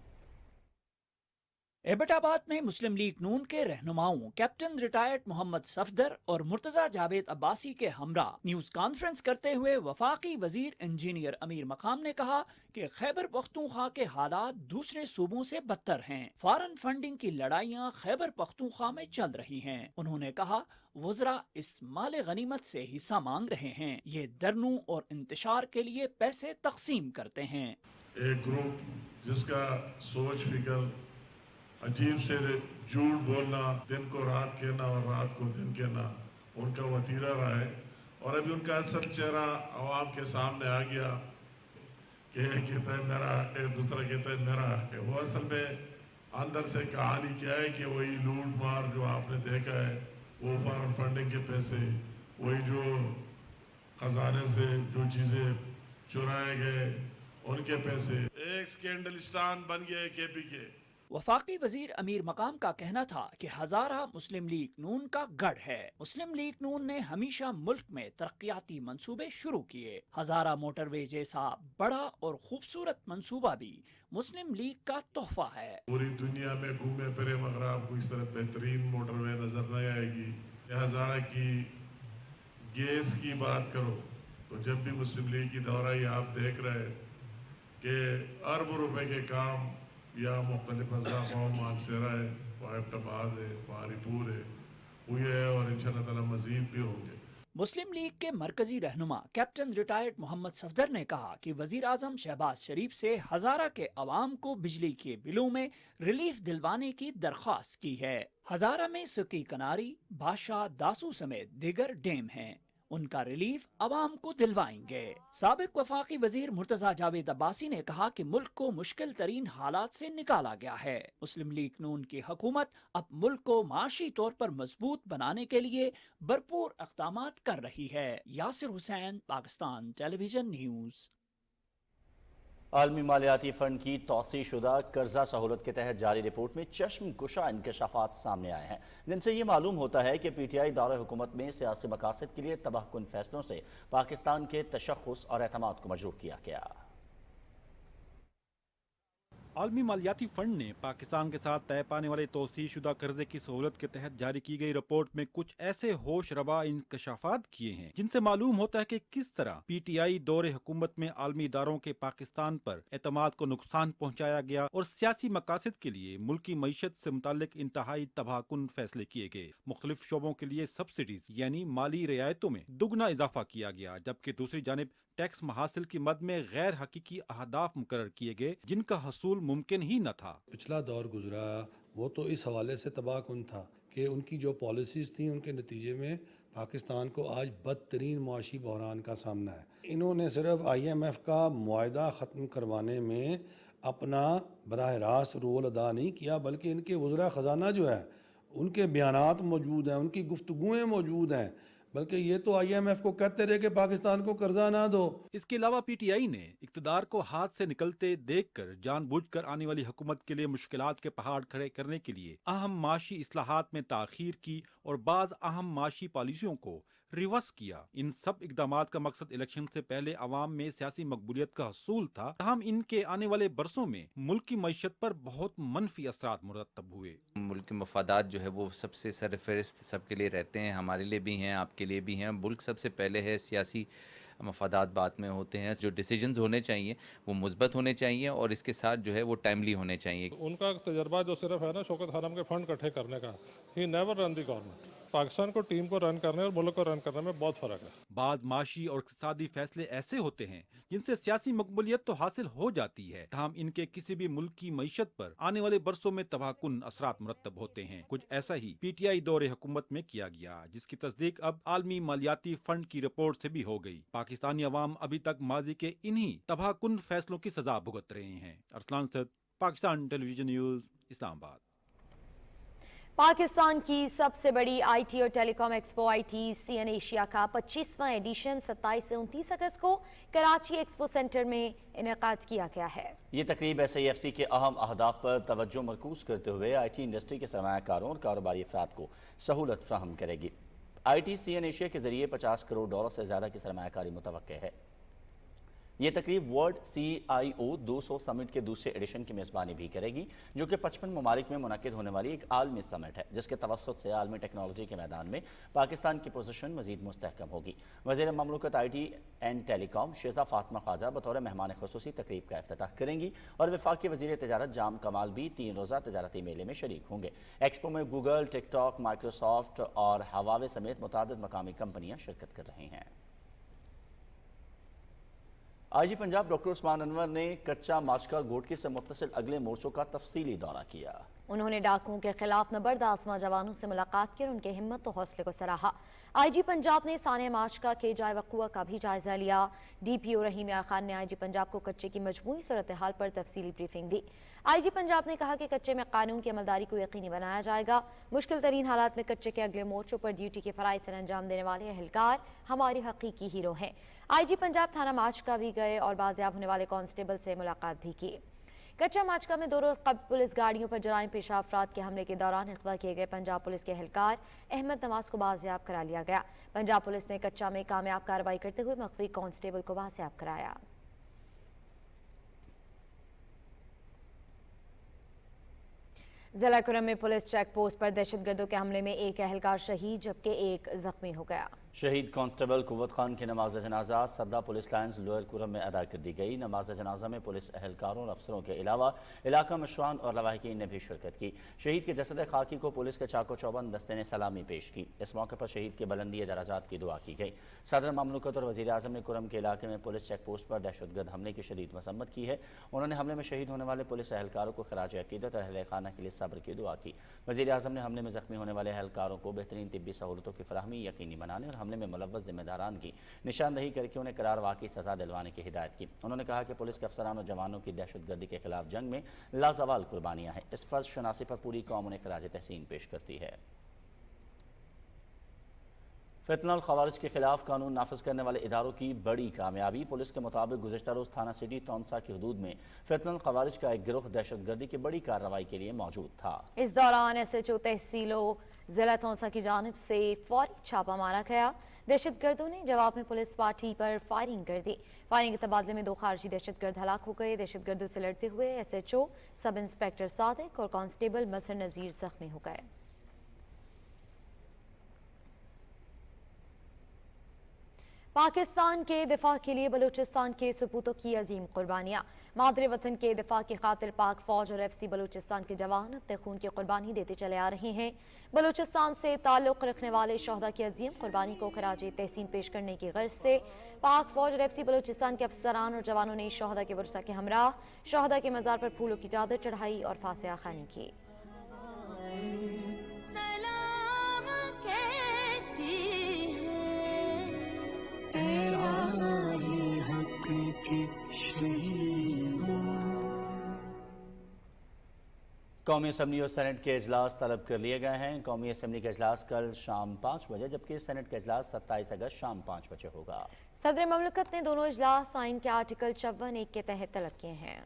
एबटाबाद में मुस्लिम लीग नून के रहनुमाओं कैप्टन रिटायर्ड मोहम्मद सफदर और मुर्तजा जावेद अब्बासी के हमरा न्यूज कॉन्फ्रेंस करते हुए वफाकी वजीर इंजीनियर अमीर मकाम ने कहा कि खैबर पख्तूनख्वा के हालात दूसरे सूबों से बदतर हैं। फॉरेन फंडिंग की लड़ाइयां खैबर पख्तूनख्वा में चल रही हैं। उन्होंने कहा वज़रा इस माल गनीमत से हिस्सा मांग रहे हैं। ये दरनू और इंतशार के लिए पैसे तकसीम करते हैं। एक ग्रुप जिसका सोच फिक्र अजीब से झूठ बोलना, दिन को रात कहना और रात को दिन कहना उनका वतीरा रहा है, और अभी उनका असल चेहरा आवाम के सामने आ गया कि कहता है मेरा हक है, दूसरा कहता है मेरा हक है। वो असल में अंदर से कहानी क्या है कि वही लूट मार जो आपने देखा है, वो फॉरेन फंडिंग के पैसे, वही जो खजाने से जो चीज़ें चुराए गए उनके पैसे, एक स्कैंडलिस्तान बन गया केपी के। वफाकी वजीर अमीर मकाम का कहना था कि हजारा मुस्लिम लीग नून का गढ़ है। मुस्लिम लीग नून ने हमेशा मुल्क में तरक्याती मंसूबे शुरू किए। हजारा मोटरवे जैसा बड़ा और खूबसूरत मंसूबा भी मुस्लिम लीग का तोहफा है। पूरी दुनिया में घूमे फिरे मगर आपको इस तरह बेहतरीन मोटरवे नजर नहीं आएगी। हजारा की गैस की बात करो तो जब भी मुस्लिम लीग की दौराई आप देख रहे हैं कि अरबों रुपए के काम या मुख्तलिफ मानसेरा है, एबटाबाद है, फारीपुर है, हुए है और इंशाअल्लाह ताला मजीद भी होंगे। मुस्लिम लीग के मरकजी रहनुमा कैप्टन रिटायर्ड मोहम्मद सफदर ने कहा कि वजीर आजम शहबाज शरीफ से हजारा के अवाम को बिजली के बिलों में रिलीफ दिलवाने की दरख्वास्त की है। हजारा में सुकी कनारी, बादशाह, दासू समेत दीगर डैम हैं। उनका रिलीफ अवाम को दिलवाएंगे। साबिक वफाकी वजीर मुर्तजा जावेद अब्बासी ने कहा कि मुल्क को मुश्किल तरीन हालात से निकाला गया है। मुस्लिम लीग नून की हुकूमत अब मुल्क को माशी तौर पर मजबूत बनाने के लिए भरपूर इक़दामात कर रही है। Yasir Hussain, Pakistan television news. आलमी मालियाती फ़ंड की तौसीशुदा कर्जा सहूलत के तहत जारी रिपोर्ट में चश्म कुशा इंकशाफात सामने आए हैं, जिनसे ये मालूम होता है कि पीटीआई दौरे हुकूमत में सियासी मकासद के लिए तबाहकुन फैसलों से पाकिस्तान के तशख़्ख़ुस और एतमाद को मजरूह किया गया। आलमी मालियाती फंड ने पाकिस्तान के साथ तय पाने वाले तोसी शुदा कर्जे की सहूलत के तहत जारी की गई रिपोर्ट में कुछ ऐसे होश रबा इंकशाफात किए हैं जिनसे मालूम होता है कि किस तरह पीटीआई दौरे हुकूमत में आलमी इदारों के पाकिस्तान पर एतमाद को नुकसान पहुंचाया गया और सियासी मकासद के लिए मुल्की मईशत से मुताल्लिक इंतहाई तबाहकुन फैसले किए गए। मुख्तलिफ शोबों के लिए सब्सिडीज यानी माली रियायतों में दुगना इजाफा किया गया, जबकि दूसरी जानिब टैक्स महासिल की मद में गैर हकीकी अहदाफ मुकर्रर किए गए जिनका हसूल मुमकिन ही न था। पिछला दौर गुजरा वो तो इस हवाले से तबाहकुन था कि उनकी जो पॉलिसीज थी उनके नतीजे में पाकिस्तान को आज बदतरीन मुआशी बहरान का सामना है। इन्होंने सिर्फ IMF का मुआहदा ख़त्म करवाने में अपना बराह रास्त रोल अदा नहीं किया, बल्कि इनके वज़रा ख़जाना जो है उनके बयानात मौजूद हैं, उनकी गुफ्तगुएँ मौजूद हैं, बल्कि ये तो IMF को कहते रहे कि पाकिस्तान को कर्जा ना दो। इसके अलावा पीटीआई ने इक़्तिदार को हाथ से निकलते देखकर जानबूझकर आने वाली हुकूमत के लिए मुश्किलात के पहाड़ खड़े करने के लिए अहम माशी इस्लाहात में ताख़ीर की और बाज़ अहम माशी पॉलिसियों को रिवर्स किया। इन सब इक़दामात का मकसद इलेक्शन से पहले अवाम में सियासी मकबूलियत का हसूल था। हम इनके आने वाले बरसों में मुल्क की मईशत पर बहुत मनफी असरात मुरतब हुए। मुल्क के मफादात जो है वो सबसे सरफहरिस्त सबके लिए रहते हैं, हमारे लिए भी हैं, आपके लिए भी हैं। मुल्क सबसे पहले है, सियासी मफादात बाद में होते हैं। जो डिसीजंस होने चाहिए वो मुस्बत होने चाहिए और इसके साथ जो है वो टाइमली होने चाहिए। उनका तजर्बा जो सिर्फ है ना शौकत हरम के फंड इकट्ठे करने का, he never run the government. Pakistan को टीम को रन करने और मुल्क को रन करने में बहुत फ़र्क है। बाज़ माशी और इक़्तिसादी फैसले ऐसे होते हैं जिनसे सियासी मकबूलियत तो हासिल हो जाती है, तमाम इनके किसी भी मुल्क की मईशत पर आने वाले बरसों में तबाहकुन असरात मुरतब होते हैं। कुछ ऐसा ही पीटीआई दौरे हुकूमत में किया गया, जिसकी तस्दीक अब आलमी मालियाती फंड की रिपोर्ट से भी हो गई। पाकिस्तानी अवाम अभी तक माजी के इन्हीं तबाहकुन फैसलों की सजा भुगत रहे हैं। अरसलान सद, पाकिस्तान टेलीविजन न्यूज़, इस्लामाबाद। पाकिस्तान की सबसे बड़ी आईटी और टेलीकॉम एक्सपो ITCN एशिया का 25वां एडिशन 27 से 29 अगस्त को कराची एक्सपो सेंटर में इनेकाद किया गया है। ये तकरीब SIFC के अहम अहदाफ पर तवज्जो मरकूज करते हुए IT इंडस्ट्री के सरमायाकारों और कारोबारी अफराद को सहूलत फ्राहम करेगी। ITCN एशिया के जरिए $50 करोड़ से ज़्यादा की सरमायाकारी मुतवक्के है। ये तकरीब वर्ल्ड CIO 200 समिट के दूसरे एडिशन की मेज़बानी भी करेगी, जो कि 55 ममालिक में मुनक्किद होने वाली एक आलमी समिट है, जिसके तवस्सुत से आलमी टेक्नोलॉजी के मैदान में पाकिस्तान की पोजीशन मजीद मुस्तहकम होगी। वज़ीर ममलकत IT and telecom Shaza Fatima Khawaja बतौर मेहमान खुसूसी तकरीब का इफ्तिताह करेंगी और वफाकी वज़ीर तजारत जाम कमाल भी 3 रोज़ा तजारती मेले में शरीक होंगे। एक्सपो में गूगल, टिकटॉक, माइक्रोसॉफ्ट और हवावे समेत मुतादिद मकामी कंपनियां शिरकत कर रही हैं। IG पंजाब डॉक्टर उस्मान अनवर ने कच्चा माचका घोटकी से मुत्तसिल अगले मोर्चों का तफसीली दौरा किया। उन्होंने डाकुओं के खिलाफ नबर्द आसमां जवानों से मुलाकात की और उनके हिम्मत और हौसले को सराहा। IG पंजाब ने साने माचका के जाय वक़ुआ का भी जायजा लिया। DPO रहीम यार खान ने IG पंजाब को कच्चे की मजमूई सूरत हाल पर तफसीली ब्रीफिंग दी। IG पंजाब ने कहा कि कच्चे में कानून की अमलदारी को यकीनी बनाया जाएगा। मुश्किल तरीन हालात में कच्चे के अगले मोर्चों पर ड्यूटी के फराइज़ से अंजाम देने वाले एहलकार हमारे हकीकी हीरो हैं। IG पंजाब थाना माचका भी गए और बाजियाब होने वाले कांस्टेबल से मुलाकात भी की। कच्चा माचका में 2 रोज़ कबल पुलिस गाड़ियों पर जराइम पेशा अफराद के हमले के दौरान अगवा किए गए पंजाब पुलिस के एहलकार अहमद नवाज को बाजियाब करा लिया गया। पंजाब पुलिस ने कच्चा में कामयाब कार्रवाई करते हुए मख्फी कांस्टेबल को बाजियाब कराया। जिला कुरम में पुलिस चेक पोस्ट पर दहशतगर्दों के हमले में एक एहलकार शहीद जबकि एक जख्मी हो गया। शहीद कांस्टेबल कुव्वत खान की नमाज जनाजा सद्दा पुलिस लाइन्स लोअर कुरम में अदा कर दी गई। नमाज जनाजा में पुलिस एहलकारों और अफसरों के अलावा इलाका मशवान और लवाहिकीन ने भी शिरकत की। शहीद के जसद खाकी को पुलिस के चाको चौबंद दस्ते ने सलामी पेश की। इस मौके पर शहीद के बुलंदी दराजात की दुआ की गई। सदर ममलकत और वज़ीर आज़म ने कुरम के इलाके में पुलिस चेक पोस्ट पर दहशतगर्द हमले की शदीद मसम्मत की है। उन्होंने हमले में शहीद होने वाले पुलिस एहलकारों को खराज अकीदत और अहले खाना के लिए सब्र की दुआ की। वज़ीर आज़म ने हमले में जख्मी होने वाले एहलकारों को बेहतरीन तिब्बी सहूलतों की फराहमी यकीनी बनाने और हमले में मुलव्वस जिम्मेदारान की निशानदही करके उन्हें करार वाकई सजा दिलवाने की हिदायत की। उन्होंने कहा कि पुलिस के अफसरान और जवानों की दहशतगर्दी के खिलाफ जंग में लाजवाल कुर्बानियां हैं। इस फर्ज शनासी पर पूरी कौम उन्हें खराज तहसीन पेश करती है। फितनल खवारिज के खिलाफ कानून नाफिज करने वाले इदारों की बड़ी कामयाबी। पुलिस के मुताबिक गुज़िश्ता रोज़ थाना सिटी तौंसा की हदूद में फितनल खवारिज का एक गिरोह दहशतगर्दी की बड़ी कार्रवाई के लिए मौजूद था। इस दौरान SHO तहसीलों जिला तौंसा की जानिब से फौरी छापा मारा गया। दहशतगर्दों ने जवाब में पुलिस पार्टी पर फायरिंग कर दी। फायरिंग के तबादले में 2 खारजी दहशतगर्द हलाक हो गए। दहशतगर्दों से लड़ते हुए SHO सब इंस्पेक्टर सादिक और कांस्टेबल मजहर नज़ीर जख्मी हो गए। पाकिस्तान के दिफा के लिए बलूचिस्तान के सपूतों की अजीम कुर्बानियाँ। मादरे वतन के दिफा की खातिर पाक फौज और FC बलूचिस्तान के जवान अपने खून की कुर्बानी देते चले आ रहे हैं। बलूचिस्तान से ताल्लुक़ रखने वाले शहदा की अजीम कुर्बानी को खराज तहसीन पेश करने की गर्ज से पाक फौज और FC बलूचिस्तान के अफसरान और जवानों ने शहदा के वर्सा के हमरा शहदा के मज़ार पर फूलों की चादर चढ़ाई और फातिहा ख़वानी की। कौमी असम्बली और सेनेट के इजलास तलब कर लिए गए हैं। कौमी असम्बली का इजलास कल शाम 5 बजे जबकि सेनेट का इजलास 27 अगस्त शाम 5 बजे होगा। सदर ममलकत ने दोनों इजलास आइन के आर्टिकल 54(1) के तहत तलब किए हैं।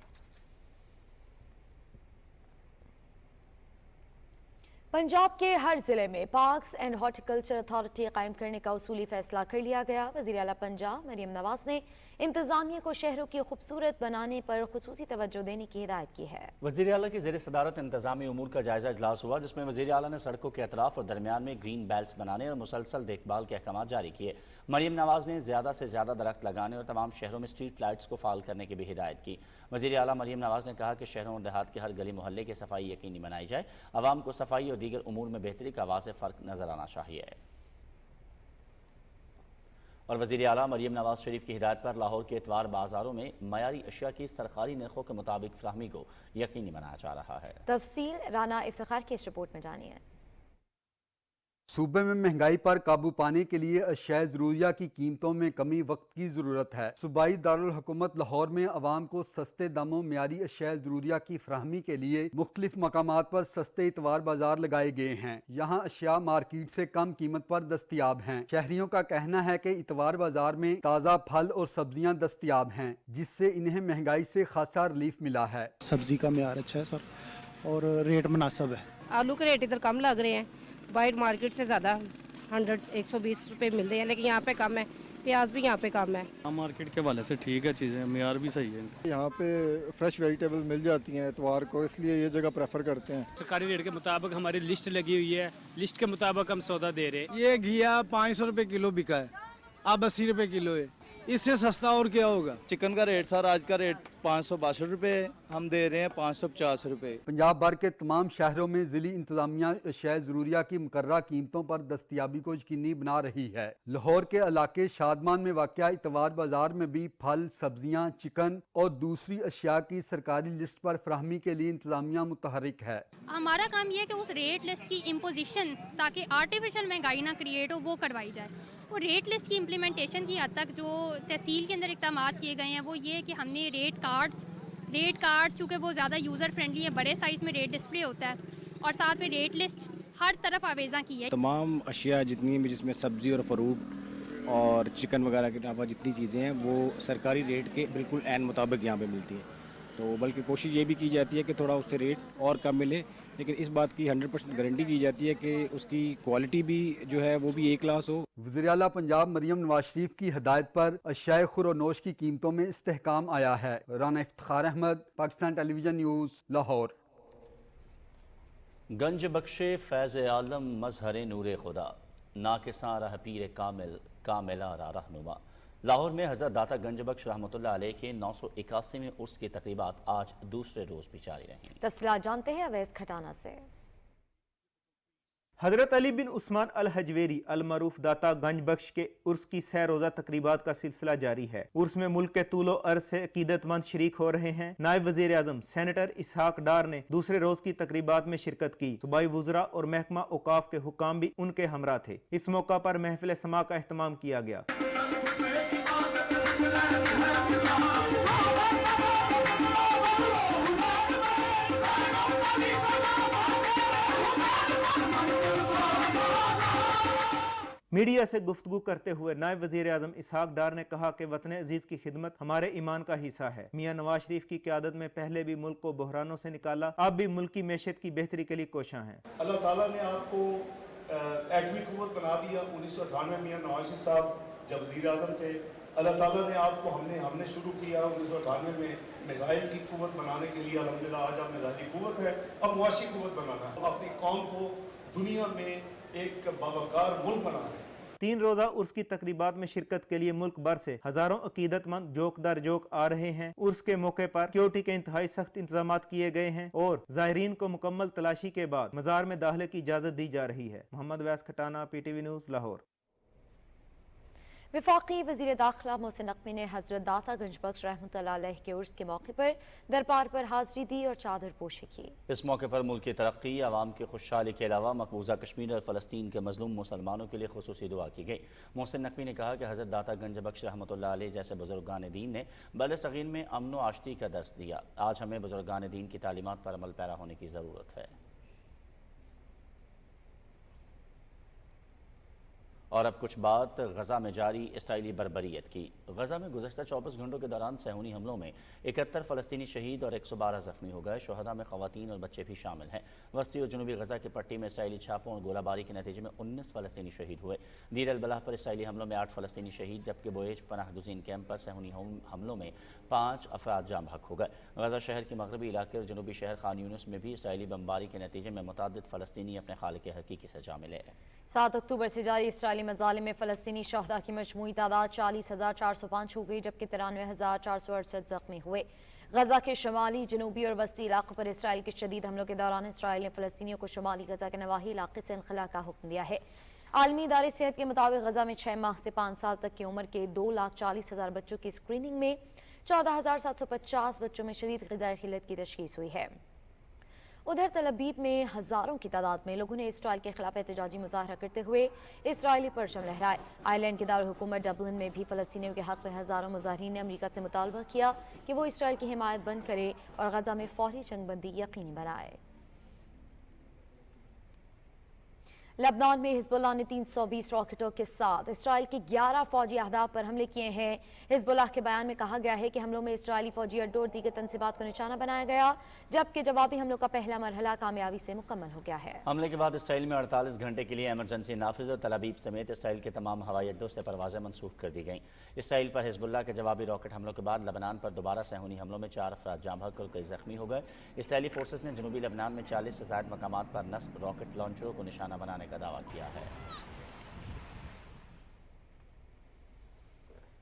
पंजाब के हर जिले में पार्क्स एंड हॉर्टिकल्चर अथॉरिटी कायम करने का उसूली फैसला कर लिया गया। वज़ीर आला पंजाब मरियम नवाज ने इंतजामिया को शहरों की खूबसूरत बनाने पर खुसूसी तवज्जो देने की हिदायत की है। वज़ीर आला की ज़ेर सदारत इंतजामी उमूर का जायजा इजलास हुआ, जिसमें वज़ीर आला ने सड़कों के अतराफ और दरमियान में ग्रीन बेल्ट बनाने और मुसलसल देखभाल के अहकाम जारी किए। मरियम नवाज ने ज़्यादा से ज़्यादा दरख्त लगाने और तमाम शहरों में स्ट्रीट लाइट्स को फाल करने की भी हिदायत की। वज़ीर आला मरियम नवाज ने कहा कि शहरों और देहात के हर गली मोहल्ले की सफाई यकीनी बनाई जाए। आवाम को सफाई और दीगर उमूर में बेहतरी का वाज़ेह फ़र्क नजर आना चाहिए। और वज़ीर आला मरियम नवाज शरीफ की हिदायत पर लाहौर के इतवार बाजारों में मयारी अशिया की सरकारी नरखों के मुताबिक फ्राहमी को यकीनी बनाया जा रहा है। तफसील राना इफ्तिखार की इस रिपोर्ट में जानिए। सूबे में महंगाई पर काबू पाने के लिए अशिया ज़रूरिया की कीमतों में कमी वक्त की ज़रूरत है। सूबाई दारुल हुकूमत लाहौर में आवाम को सस्ते दामों म्यारी अशिया ज़रूरिया की फराहमी के लिए मुख्तलिफ मकामात पर सस्ते इतवार बाजार लगाए गए हैं। यहाँ अशिया मार्केट से कम कीमत पर दस्तियाब हैं। शहरियों का कहना है कि इतवार बाजार में ताज़ा फल और सब्जियाँ दस्तियाब हैं, जिससे इन्हें महंगाई से खासा रिलीफ मिला है। सब्जी का म्यार अच्छा है सर और रेट मुनासिब है। आलू के रेट इधर कम लग रहे हैं, वाइट मार्केट से ज़्यादा 100-120 रुपये मिल रहे हैं, लेकिन यहाँ पे कम है। प्याज भी यहाँ पे कम है। मार्केट के हवाले से ठीक है, चीज़ें मेयार भी सही है। यहाँ पे फ्रेश वेजिटेबल्स मिल जाती हैं इतवार को, इसलिए ये जगह प्रेफर करते हैं। सरकारी रेट के मुताबिक हमारी लिस्ट लगी हुई है, लिस्ट के मुताबिक हम सौदा दे रहे हैं। ये घिया 500 रुपये किलो बिका है, अब 80 रुपये किलो है, इससे सस्ता और क्या होगा। चिकन का रेट सर आज का रेट 562 रुपये, हम दे रहे हैं 550 रुपये। पंजाब भर के तमाम शहरों में जिली इंतजामिया अशिया ज़रूरिया की मुकर्ररा कीमतों पर दस्तयाबी को यकीनी बना रही है। लाहौर के इलाके शादमान में वाक़या इतवार बाजार में भी फल, सब्जियां, चिकन और दूसरी अशिया की सरकारी लिस्ट पर फराहमी के लिए इंतजामिया मुतहरिक है। हमारा काम ये है कि उस रेट लिस्ट की इम्पोजिशन, ताकि आर्टिफिशियल महंगाई ना क्रिएट हो, वो करवाई जाए। और रेट लिस्ट की इम्प्लीमेंटेशन की हद तक जो तहसील के अंदर इक़दामात किए गए हैं वो ये है कि हमने रेट कार्ड्स चूँकि वो ज़्यादा यूज़र फ्रेंडली है, बड़े साइज़ में रेट डिस्प्ले होता है, और साथ में रेट लिस्ट हर तरफ आवेज़ा की है। तमाम अशिया जितनी भी जिसमें सब्ज़ी और फ़रूट और चिकन वगैरह के अलावा जितनी चीज़ें हैं वो सरकारी रेट के बिल्कुल ऐन मुताबिक यहाँ पे मिलती हैं। तो बल्कि कोशिश ये भी की जाती है कि थोड़ा उससे रेट और कम मिले, लेकिन इस बात की 100% गारंटी की जाती है कि उसकी क्वालिटी भी जो है वो भी ए क्लास हो। वज़ीर आला पंजाब मरियम नवाज शरीफ की हदायत पर अशियाए खुरोनोश की कीमतों में इस्तेहकाम आया है। Rana Iftikhar Ahmed, Pakistan television news, Lahore. गंज बख्शे फैज़ आलम मजहर नूर खुदा, नाकिसां रह पीर कामिल कामिला रा रहनुमा। लाहौर में हज़रत दाता गंज बख्श रहमतुल्लाह अलैह के 981वें उर्स की तकरीबात आज दूसरे रोज़ भी जारी रहीं। तफसीलात जानते हैं अवैस खटाना से। हज़रत अली बिन उस्मान अल हजवेरी अल मरूफ दाता गंज बख्श के उर्स की सह रोज़ा तकरीबात का सिलसिला जारी है। उर्स में मुल्क के तूलो अर्ज से अकीदतमंद शरीक हो रहे हैं। नायब वज़ीर आज़म सेनेटर इसहाक डार ने दूसरे रोज़ की तकरीबात में शिरकत की। सूबाई वुज़रा और महकमा औकाफ के हुक्काम भी उनके हमरा थे। इस मौका पर महफिल समा का एहतमाम किया गया। मीडिया से गुफ्तगू करते हुए नायब वज़ीर आज़म इसहाक डार ने कहा कि वतन अजीज़ की खिदमत हमारे ईमान का हिस्सा है। मियाँ नवाज शरीफ की क़यादत में पहले भी मुल्क को बहरानों से निकाला, अब भी मुल्क की मैशत की बेहतरी के लिए कोशां हैं। अल्लाह ताला ने आपको एटमी कुव्वत बना दिया। 1998 मियाँ नवाज शरीफ साहब जब वज़ीर आज़म थे, अल्लाह ताला ने आपको हमने शुरू किया 1998 में मिसाइल की कुव्वत बनाने के लिए। अल्हम्दुलिल्लाह आज अब मिसाइली कुव्वत है, अब मुआशी कुव्वत बनाना है। अपनी कौम को दुनिया में एक बावकार मुल्क बना रहे हैं। 3 रोज़ा उर्स की तकरीबात में शिरकत के लिए मुल्क भर से हजारों अकीदतमंद जोक दर जोक आ रहे हैं। उर्स के मौके पर सिक्योरिटी के इंतहाई सख्त इंतजाम किए गए हैं और ज़ायरीन को मुकम्मल तलाशी के बाद मज़ार में दाखिले की इजाज़त दी जा रही है। मोहम्मद वैस खटाना, PTV न्यूज़, लाहौर। वफाकी वज़ीर दाखिला मोहसिन नकवी ने हज़रत दाता गंज बख्श रहमतुल्लाह अलैह के उर्स के मौके पर दरबार पर हाज़री दी और चादर पोशी की। इस मौके पर मुल्क की तरक्की, आवाम की खुशहाली के अलावा मकबूजा कश्मीर और फ़लस्तीन के मज़लूम मुसलमानों के लिए खुसूसी दुआ की गई। मोहसिन नकवी ने कहा कि हज़रत दाता गंज बख्श रहमतुल्लाह अलैह जैसे बुजुर्गान दीन ने बलसगीर में अमन व आश्ती का दर्स दिया। आज हमें बुजुर्गान दीन की तालीमात पर अमल पैरा होने की ज़रूरत है। और अब कुछ बात गज़ा में जारी इसराइली बर्बरियत की। गज़ा में गुज़श्ता 24 घंटों के दौरान सहूनी हमलों में 71 फ़लस्तीनी शहीद और 112 ज़ख्मी हो गए। शुहदा में ख़वातीन और बच्चे भी शामिल हैं। वस्ती और जनूबी गज़ा की पट्टी में इसराइली छापों और गोलाबारी के नतीजे में 19 फ़लस्तीनी शहीद हुए। दीर अल बलाह पर इसराइली हमलों में 8 फ़लस्तीनी शहीद, जबकि बोएज पनाह गुज़ीन कैंप पर सहूनी हमलों में 5 अफराद जाम हक हो गए। गज़ा शहर के मगरबी इलाके और जनूबी शहर खान यूनिस में भी इसराइली बमबारी के नतीजे में मुतअद्दिद फ़लस्तीनी अपने खालिक हकीकी से जा मिले। 7 अक्टूबर से जारी इसराइली मज़ालिम में फ़लस्तीनी शहदा की मजमूई तादाद 40,405 हो गई, जबकि 93,468 ज़ख्मी हुए। गज़ा के शमाली, जनूबी और वस्ती इलाकों पर इसराइल के शदीद हमलों के दौरान इसराइल ने फ़लस्तीनियों को शमाली गज़ा के नवाही इलाके से इनखला का हुक्म दिया है। आलमी इदारे सेहत के मुताबिक गज़ा में 6 माह से 5 साल तक की उम्र के 2,40,000 बच्चों की स्क्रीनिंग में 14,750 बच्चों में शदीद ग़िज़ाई क़िल्लत की तशख़ीस हुई है। उधर तल अबीब में हज़ारों की तादाद में लोगों ने इसराइल के खिलाफ एहतजाजी मुजाहरा करते हुए इसराइली परचम लहराए। आयरलैंड के दारुल हुकूमत डबलिन में भी फ़लस्तीनियों के हक़ में हज़ारों मुजाहिरीन ने अमरीका से मुतालबा किया कि वो इसराइल की हिमायत बंद करे और गज़ा में फौरी जंगबंदी यकीनी बनाए। लबनान में हिजबुल्लाह ने 320 रॉकेटों के साथ इसराइल के 11 फौजी अहदाफ पर हमले किए हैं। हिजबुल्लाह के बयान में कहा गया है कि हमलों में इसराइली फौजी अड्डों और दीगर तंसीबात को निशाना बनाया गया, जबकि जवाबी हमलों का पहला मरहला कामयाबी से मुकम्मल हो गया है। हमले के बाद इसराइल में 48 घंटे के लिए इमरजेंसी नाफिज और तल अबीब समेत इसराइल के तमाम हवाई अड्डों से परवाजें मनसूख कर दी गईं। इसराइल पर हिजबुल्लाह के जवाबी रॉकेट हमलों के बाद लबनान पर दोबारा सहूनी हमलों में 4 अफराद जाँ बहक और कई जख्मी हो गए। इसराइली फोर्सेस ने जनूबी लबनान में 40 से ज़ायद मकामात पर नस्ब रॉकेट लॉन्चरों को निशाना बनाने का दावा किया है।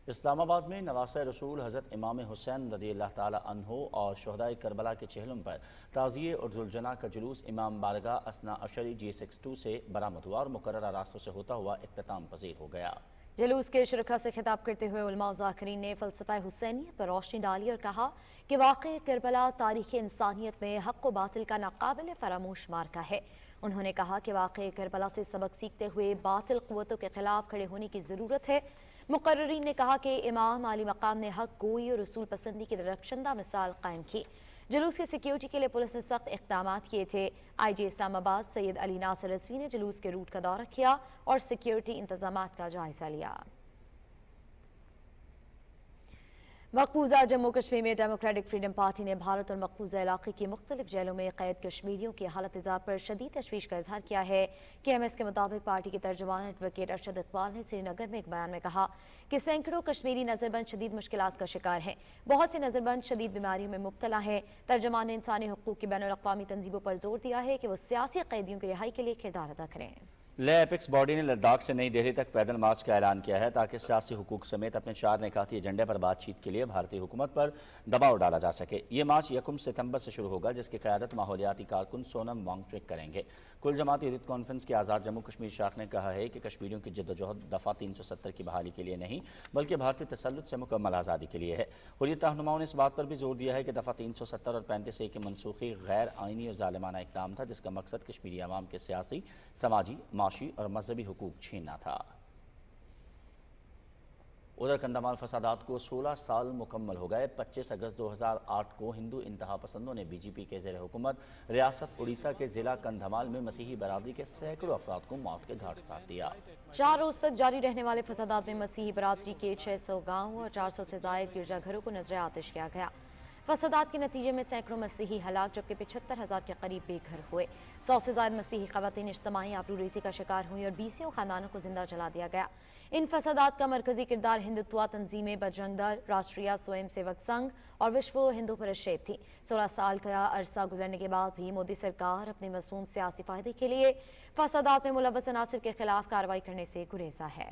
इस्लामाबाद में नवासे रसूल हज़रत इमाम हुसैन रज़ियल्लाहु ताला अन्हो और शुहदाए करबला के चेहलम पर ताज़िये और जुलजना का जुलूस इमाम बारगाह असना अशरी G62 से बरामद हुआ और मुकर्ररा रास्तों से होता हुआ इख्तिताम पजीर हो गया। जुलूस के शुरका से खिताब करते हुए उलमा ज़ाकिरीन ने फ़लसफ़ा हुसैनियत पर रोशनी डाली और कहा कि वाक़ई करबला तारीख़ इंसानियत में हक़ व बातिल का नाक़ाबिल फ़रामोश मार्का है। उन्होंने कहा कि वाक़ई करबला से सबक सीखते हुए बातिल क़ुव्वतों के ख़िलाफ़ खड़े होने की ज़रूरत है। मुक़र्रिरीन ने कहा कि इमाम आली मकाम ने हक़ गोई और रसूल पसंदी की दरख्शंदा मिसाल कायम की। जुलूस की सिक्योरिटी के लिए पुलिस ने सख्त इक़दामात किए थे। IG इस्लामाबाद सैयद अली नासिर रज़वी ने जुलूस के रूट का दौरा किया और सिक्योरिटी इंतजामात का जायजा लिया। मकबूजा जम्मू कश्मीर में डेमोक्रेटिक फ्रीडम पार्टी ने भारत और मकबूजा इलाके की मुख्तलिफ जेलों में कैद कश्मीरियों की हालत इज़ार पर शदीद तशवीश का इजहार किया है। KMS के मुताबिक पार्टी के तर्जुमान एडवोकेट अरशद इकबाल ने श्रीनगर में एक बयान में कहा कि सैकड़ों कश्मीरी नजरबंद शदीद मुश्किलात का शिकार हैं। बहुत से नजरबंद शदीद बीमारियों में मुब्तला हैं। तर्जुमान ने इंसानी हुकूक की बैनुल-अक़वामी तंजीमों पर जोर दिया है कि वो सियासी कैदियों की रिहाई के लिए किरदार अदा करें। ले एपिक्स बॉडी ने लद्दाख से नई दिल्ली तक पैदल मार्च का ऐलान किया है ताकि सियासी हुकूक समेत अपने 4 निकाती एजेंडे पर बातचीत के लिए भारतीय हुकूमत पर दबाव डाला जा सके। ये मार्च 1 सितंबर से शुरू होगा, जिसकी क़यादत माहौलियाती कारकुन सोनम वांगचुक करेंगे। कुल जमात यूथ कॉन्फ्रेंस की आज़ाद जम्मू कश्मीर शाख ने कहा है कि कश्मीरियों की जद्दोजहद दफ़ा 370 की बहाली के लिए नहीं बल्कि भारतीय तसल्लुत से मुकम्मल आज़ादी के लिए है। हुर्रियत रहनुमाओं ने इस बात पर भी जोर दिया है कि दफ़ा 370 और 35A की मनसूखी गैर आइनी और ज़ालिमाना इक़दाम था, जिसका मकसद कश्मीरी अवाम के सियासी, समाजी, माशी और मजहबी हुकूक छीनना था। उधर कंधमाल फसादात को 16 साल मुकम्मल हो गए। 25 अगस्त 2008 को हिंदू इंतहा पसंदों ने BJP के ज़ेर हुकूमत रियासत उड़ीसा के ज़िला कंधमाल में मसीही बरादरी के सैकड़ों अफराद को मौत के घाट उतार दिया। 4 रोज तक जारी रहने वाले फसादात में मसीही बरादरी के 600 गाँव और 400 से ज़ायद गिरजाघरों को नजर आतिश किया गया। फसादात के नतीजे में सैकड़ों मसीही हलाक जबकि 75,000 के करीब बेघर हुए। 100 से ज़ायद मसीही ख़वातीन इज्तिमाई आबरूरेज़ी का शिकार हुई और 20 खानदानों को जिंदा जला दिया गया। इन फसादात का मरकजी किरदार हिंदुत्व तंजीमें, बजरंग दल, राष्ट्रीय स्वयं सेवक संघ और विश्व हिंदू परिषद थी। 16 साल का अरसा गुजरने के बाद भी मोदी सरकार अपने मज़मून सियासी फ़ायदे के लिए फसादात में मुलव्वस अनासिर के खिलाफ कार्रवाई करने से गुरेजा है।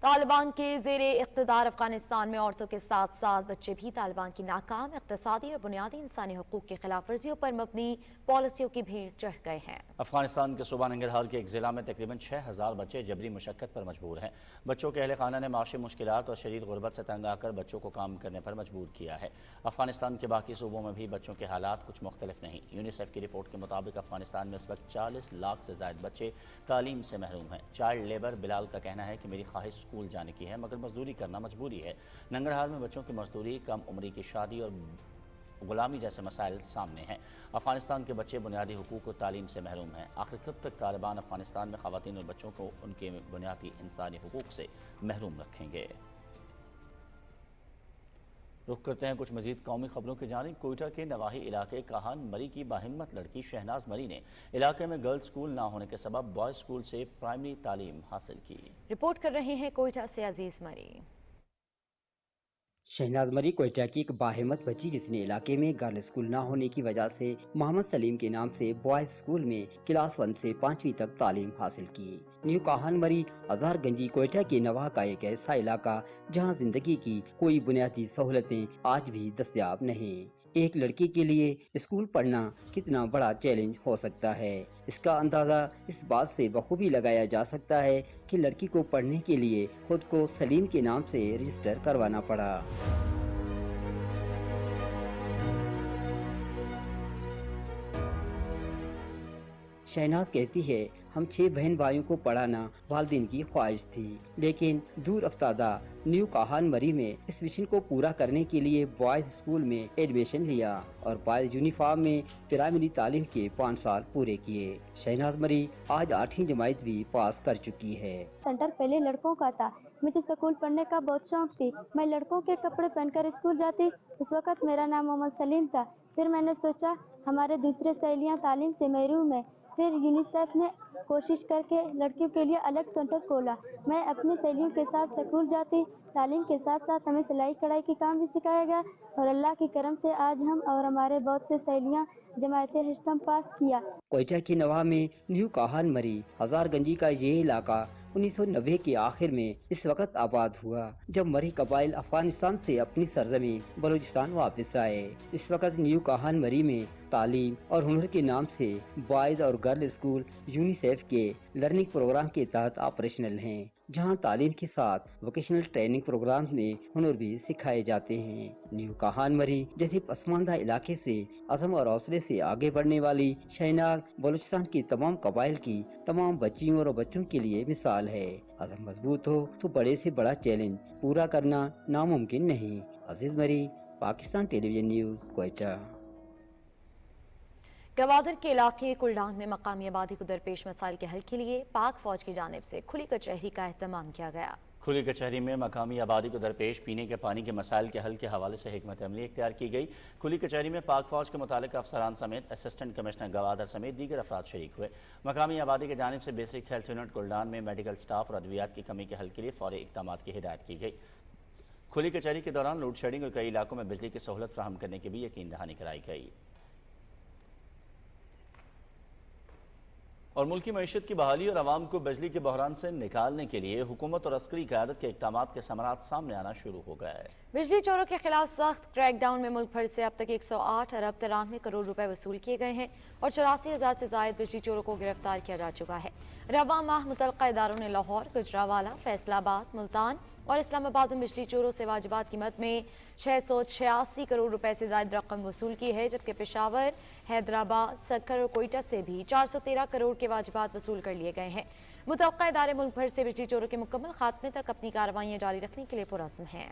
तालिबान के ज़ेरे इक़्तिदार अफगानिस्तान में औरतों के साथ साथ बच्चे भी तालिबान की नाकाम इक़्तिसादी और बुनियादी इंसानी हुकूक की खिलाफ वर्जियों पर मबनी पॉलिसियों की भीड़ चढ़ गए हैं। अफगानिस्तान के सूबा नंगरहार के एक ज़िला में तकरीबन 6,000 बच्चे जबरी मुशक्कत पर मजबूर हैं। बच्चों के अहले खाना ने माशी मुश्किलात और शदीद गुर्बत से तंग आकर बच्चों को काम करने पर मजबूर किया है। अफगानिस्तान के बाकी सूबों में भी बच्चों के हालात कुछ मुख्तलिफ नहीं। यूनिसेफ की रिपोर्ट के मुताबिक अफगानिस्तान में इस वक्त 40 लाख से ज़ायद बच्चे तालीम से महरूम हैं। चाइल्ड लेबर बिलाल का कहना है कि मेरी ख्वाहिश स्कूल जाने की है मगर मजदूरी करना मजबूरी है। नंगरहार में बच्चों की मजदूरी, कम उम्री की शादी और गुलामी जैसे मसाइल सामने हैं। अफगानिस्तान के बच्चे बुनियादी हुकूक और तालीम से महरूम हैं। आखिर कब तक तालिबान अफगानिस्तान में ख़वातीन और बच्चों को उनके बुनियादी इंसानी हुकूक से महरूम रखेंगे। रुख करते हैं कुछ मजीद कौमी खबरों की जानिब। कोयटा के नवाही इलाके काहन मरी की बाहिम्मत लड़की शहनाज मरी ने इलाके में गर्ल्स स्कूल ना होने के सबब बॉयज़ स्कूल से प्राइमरी तालीम हासिल की। रिपोर्ट कर रहे हैं कोयटा से अजीज मरी। शहनाज मरी कोयटा की एक बाहिम्मत बच्ची जिसने इलाके में गर्ल स्कूल ना होने की वजह से मोहम्मद सलीम के नाम से बॉयज स्कूल में क्लास 1 से 5वीं तक तालीम हासिल की। न्यू काहन मरी अजहर गंजी कोयटा के नवाह का एक ऐसा इलाका जहां जिंदगी की कोई बुनियादी सहूलतें आज भी दस्तयाब नहीं। एक लड़की के लिए स्कूल पढ़ना कितना बड़ा चैलेंज हो सकता है, इसका अंदाज़ा इस बात से बखूबी लगाया जा सकता है कि लड़की को पढ़ने के लिए खुद को सलीम के नाम से रजिस्टर करवाना पड़ा। शहनाज कहती है, हम 6 बहन भाइयों को पढ़ाना वालिदैन की ख्वाहिश थी, लेकिन दूर अफ्तादा न्यू काहान मरी में इस मिशन को पूरा करने के लिए बॉयज स्कूल में एडमिशन लिया और बॉयज यूनिफॉर्म में प्राइमरी तालीम के 5 साल पूरे किए। शहनाज मरी आज 8वीं जमात भी पास कर चुकी है। सेंटर पहले लड़कों का था, मुझे स्कूल पढ़ने का बहुत शौक थी। मैं लड़कों के कपड़े पहनकर स्कूल जाती। उस वक्त मेरा नाम मोहम्मद सलीम था। फिर मैंने सोचा हमारे दूसरे सहेलियां तालीम से महरूम है। फिर यूनिसेफ ने कोशिश करके लड़कियों के लिए अलग सेंटर खोला। मैं अपनी सहेलियों के साथ स्कूल जाती। तालीम के साथ साथ हमें सिलाई कढ़ाई की काम भी सिखाया गया और अल्लाह की करम से आज हम और हमारे बहुत से सहेलियां जमायत हिश्तम पास किया। कोयटा के नवा में न्यू काहान मरी हजारगंजी का ये इलाका 1990 के आखिर में इस वक्त आबाद हुआ, जब मरी कबाइल अफगानिस्तान से अपनी सरजमीन बलूचिस्तान वापस आए। इस वक्त न्यू काहान मरी में तालीम और हुनर के नाम से बॉयज और गर्ल स्कूल यूनिसेफ के लर्निंग प्रोग्राम के तहत ऑपरेशनल हैं, जहां तालीम के साथ वोकेशनल ट्रेनिंग प्रोग्राम में हुनर भी सिखाए जाते हैं। न्यू काहान मरी जैसे पसमानदा इलाके से अज़म और हौसले से आगे बढ़ने वाली शहनाज बलूचिस्तान की तमाम कबाइल की तमाम बच्चियों और बच्चों के लिए मिसाल है। अज़म मजबूत हो तो बड़े से बड़ा चैलेंज पूरा करना नामुमकिन नहीं। अजीज मरी, पाकिस्तान टेलीविजन न्यूज़, कोयटा। गवादर के इलाके कुलडान में मकामी आबादी को दरपेश मसाइल के हल के लिए पाक फौज की जानिब से खुली कचहरी का एहतमाम किया गया। खुली कचहरी में मकामी आबादी को दरपेश पीने के पानी के मसाइल के हल के हवाले से हिकमत अमली इख्तियार की गई। खुली कचहरी में पाक फौज के मुतालिक अफसरान समेत असिस्टेंट कमिश्नर गवादर समेत दीगर अफराद शरीक हुए। मकामी आबादी की जानिब से बेसिक हेल्थ यूनिट कुलडान में मेडिकल स्टाफ और अद्वियात की कमी के हल के लिए फौरी इक़दाम की हिदायत की गई। खुली कचहरी के दौरान लोड शेडिंग और कई इलाकों में बिजली की सहूलत फराहम करने की भी यकीन दहानी कराई गई। और मुल्की मईशत की बहाली और आवाम को बिजली के बहरान से निकालने के लिए हुकूमत और अस्करी क़यादत के इक़दामात के समरात सामने आना शुरू हो गया है। बिजली चोरों के खिलाफ सख्त क्रैकडाउन में मुल्क भर से अब तक 108 अरब 93 करोड़ रुपए वसूल किए गए हैं और 84,000 से जायद बिजली चोरों को गिरफ्तार किया जा चुका है। रवा माह मुतल्लिक़ा इदारों ने लाहौर, गुजरावाला, फैसलाबाद, मुल्तान और इस्लामाबाद में बिजली चोरों से वाजिबात की मद में 686 करोड़ रुपए से ज्यादा रकम वसूल की है, जबकि पेशावर, हैदराबाद, सक्कर और कोयटा से भी 413 करोड़ के वाजिबात वसूल कर लिए गए हैं। मुतल्लिक़ा इदारे मुल्क भर से बिजली चोरों के मुकम्मल खात्मे तक अपनी कार्रवाइयाँ जारी रखने के लिए पुरअज़्म हैं।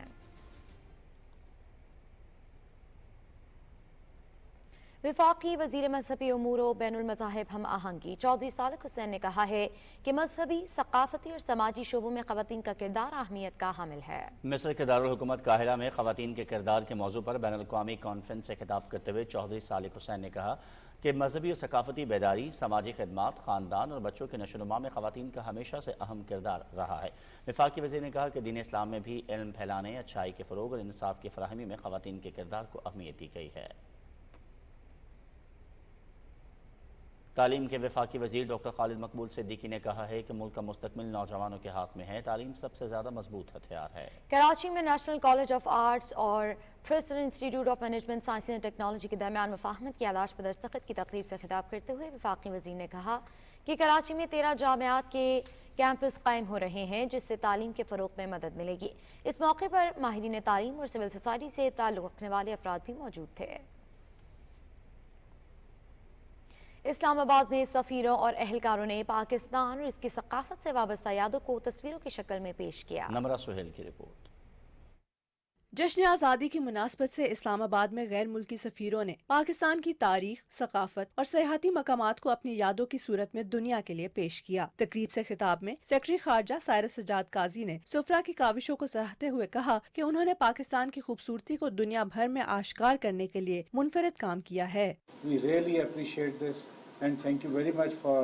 वफाकी वज़ीर मजहबी उमूर व बैनुल मज़ाहिब हम आहंगी चौधरी सालिक हुसैन ने कहा है कि मजहबी, सकाफती और समाजी शोबों में ख़वातीन का किरदार अहमियत का हामिल है। मिस्र के दारुल हुकूमत काहिरा में ख़वातीन के किरदार के मौजू पर बैनुल अक़वामी कॉन्फ्रेंस से खिताब करते हुए चौधरी सालिक हुसैन ने कहा कि मजहबी और सकाफती बेदारी, समाजी खिदमात, ख़ानदान और बच्चों के नशोनुमा में ख़वातीन का हमेशा से अहम किरदार रहा है। वफाकी वज़ीर ने कहा कि दीन इस्लाम में भी इल्म फैलाने, अच्छाई के फ़रोग़ और इंसाफ की फराहमी में ख़वातीन के किरदार को अहमियत दी गई है। तालीम के वफाकी वज़ीर डॉक्टर खालिद मकबूल सिद्दीकी ने कहा है कि मुल्क का मुस्तकबिल नौजवानों के हाथ में है। तालीम सबसे ज़्यादा मजबूत हथियार है। कराची में नेशनल कॉलेज ऑफ आर्ट्स और president institute of management science and technology के दरमियान मुफाहमत की आलाश पर दस्तखत की तकरीब से खिताब करते हुए वफाकी वज़ीर ने कहा कि कराची में 13 जामियात के कैंपस कायम हो रहे हैं, जिससे तालीम के फ़रोग़ में मदद मिलेगी। इस मौके पर माहिरीन तालीम और सिविल सोसाइटी से ताल्लुक़ रखने वाले अफराद भी मौजूद थे। इस्लामाबाद में सफ़ीरों और अहलकारों ने पाकिस्तान और इसकी सकाफत से वाबस्ता यादों को तस्वीरों की शक्ल में पेश किया। नमरा सुहेल की रिपोर्ट। जश्न आज़ादी की मुनासबत से इस्लामाबाद में गैर मुल्की सफ़ीरों ने पाकिस्तान की तारीख, सकाफत और सयाहती मकामात को अपनी यादों की सूरत में दुनिया के लिए पेश किया। तकरीब से खिताब में सेक्रेटरी खारजा साइरस सजाद काजी ने सुफरा की काविशों को सराहते हुए कहा कि उन्होंने पाकिस्तान की खूबसूरती को दुनिया भर में आश्कार करने के लिए मुनफरिद काम किया है। We really appreciate this and thank you very much for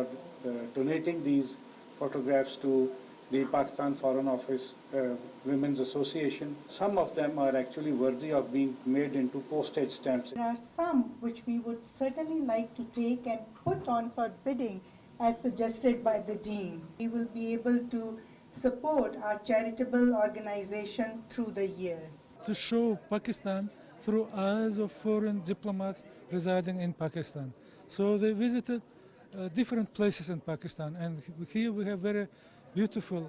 donating these photographs to the Pakistan Foreign Office Women's Association. Some of them are actually worthy of being made into postage stamps. There are some which we would certainly like to take and put on for bidding as suggested by the Dean. We will be able to support our charitable organization through the year. To show Pakistan through eyes of foreign diplomats residing in Pakistan. So they visited different places in Pakistan, and here we have very beautiful,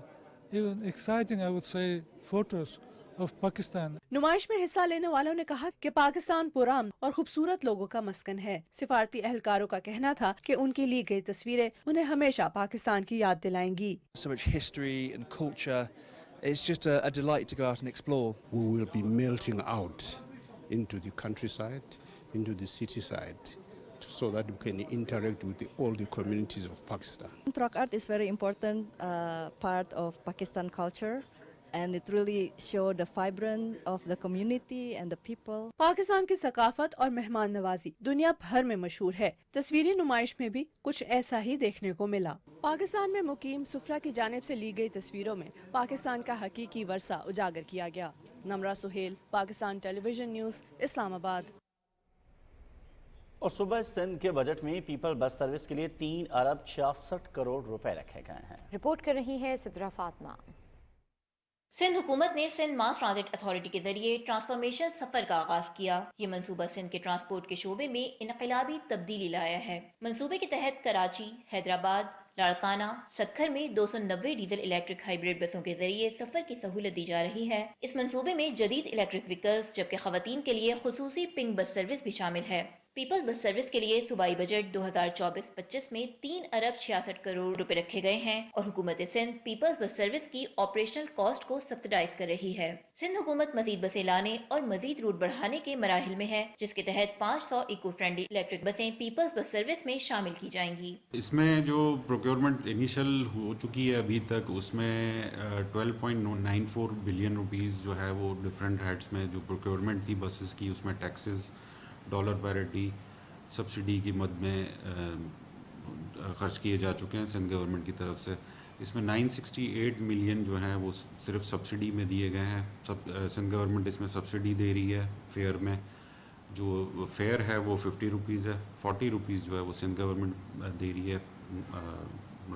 even exciting, I would say, photos of Pakistan. नुमाइश में हिस्सा लेने वालों ने कहा कि पाकिस्तान पुरअमन और खूबसूरत लोगों का मस्कन है। सिफारती एहलकारों का कहना था कि उनकी ली गई तस्वीरें उन्हें हमेशा पाकिस्तान की याद दिलाएंगी। So much history and culture. It's just a delight to go out and explore. We will be melting out into the countryside, into the city side, so that we can interact with all the communities of Pakistan. Truck art is very important part of Pakistan culture. And it really showed the vibrance of the community and the people. Pakistan की सकाफत और मेहमान नवाजी दुनिया भर में मशहूर है। तस्वीरी नुमाइश में भी कुछ ऐसा ही देखने को मिला। पाकिस्तान में मुकीम सुफरा की जानिब से ली गई तस्वीरों में पाकिस्तान का हकीकी वर्सा उजागर किया गया। Namra Suhail, Pakistan television news, Islamabad. और सुबह सिंध के बजट में पीपल बस सर्विस के लिए 3 अरब 66 करोड़ रुपए रखे गए हैं। रिपोर्ट कर रही है सिद्रा फातिमा। सिंध हुकूमत ने सिंध मास ट्रांजिट अथॉरिटी के जरिए ट्रांसफॉर्मेशन सफर का आगाज किया। ये मंसूबा सिंध के ट्रांसपोर्ट के शोबे में इनकलाबी तब्दीली लाया है। मंसूबे के तहत कराची, हैदराबाद, लाड़काना, सक्खर में 290 डीजल इलेक्ट्रिक हाइब्रिड बसों के जरिए सफर की सहूलत दी जा रही है। इस मंसूबे में जदीद इलेक्ट्रिक व्हीकल्स जबकि खवातीन के लिए खुसूसी पिंक बस सर्विस भी शामिल है। पीपल्स बस सर्विस के लिए सूबाई बजट 2024-25 में 3 अरब 66 करोड़ रुपए रखे गए हैं और हुकूमत सिंध पीपल्स बस सर्विस की ऑपरेशनल कॉस्ट को सब्सिडाइज कर रही है। सिंध हुकूमत मजीद बसें लाने और मजीद रूट बढ़ाने के मराहिल में है, जिसके तहत 500 इको फ्रेंडली इलेक्ट्रिक बसें पीपल्स बस सर्विस में शामिल की जाएंगी। इसमें जो प्रोक्योरमेंट इनिशियल हो चुकी है अभी तक, उसमें 12.94 बिलियन रुपीस जो है वो डिफरेंट हेड्स में जो प्रोक्योरमेंट थी बसेस की, उसमें टैक्सेस, डॉलर पैरिटी, सब्सिडी की मद में खर्च किए जा चुके हैं सिंध गवर्नमेंट की तरफ से। इसमें 968 मिलियन जो हैं वो सिर्फ सब्सिडी में दिए गए हैं। सिंध गवर्नमेंट इसमें सब्सिडी दे रही है फेयर में। जो फेयर है वो 50 रुपीज़ है, 40 रुपीज़ जो है वो सिंध गवर्नमेंट दे रही है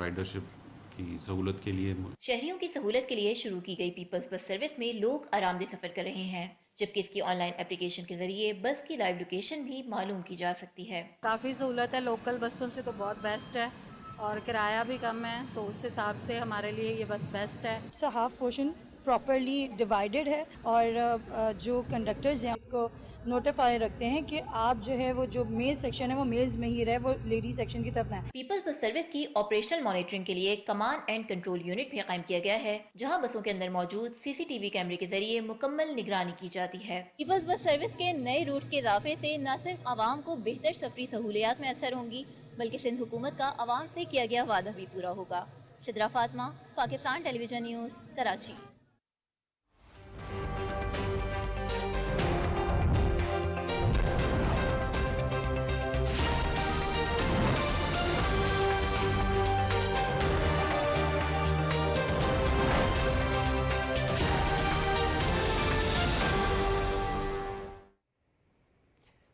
राइडरशिप की सहूलत के लिए। शहरियों की सहूलत के लिए शुरू की गई पीपल्स बस सर्विस में लोग आरामदेह सफर कर रहे हैं, जबकि इसकी ऑनलाइन एप्लीकेशन के जरिए बस की लाइव लोकेशन भी मालूम की जा सकती है। काफ़ी सहूलत है, लोकल बसों से तो बहुत बेस्ट है और किराया भी कम है, तो उस हिसाब से हमारे लिए ये बस बेस्ट है। It's half portion properly divided है और जो कंडक्टर्स हैं उसको नोटिफाई रखते हैं कि आप जो है वो जो मेल सेक्शन है वो मेल्स में ही रहे, वो लेडी सेक्शन की तरफ ना है। पीपल्स बस सर्विस की ऑपरेशनल मॉनिटरिंग के लिए कमांड एंड कंट्रोल यूनिट भी कायम किया गया है, जहां बसों के अंदर मौजूद सीसीटीवी कैमरे के जरिए मुकम्मल निगरानी की जाती है। पीपल्स बस सर्विस के नए रूट्स के इजाफे से न सिर्फ आवाम को बेहतर सफरी सहूलियात में असर होंगी, बल्कि सिंध हुकूमत का आवाम से किया गया वादा भी पूरा होगा। Sidra Fatima, Pakistan television news, Karachi.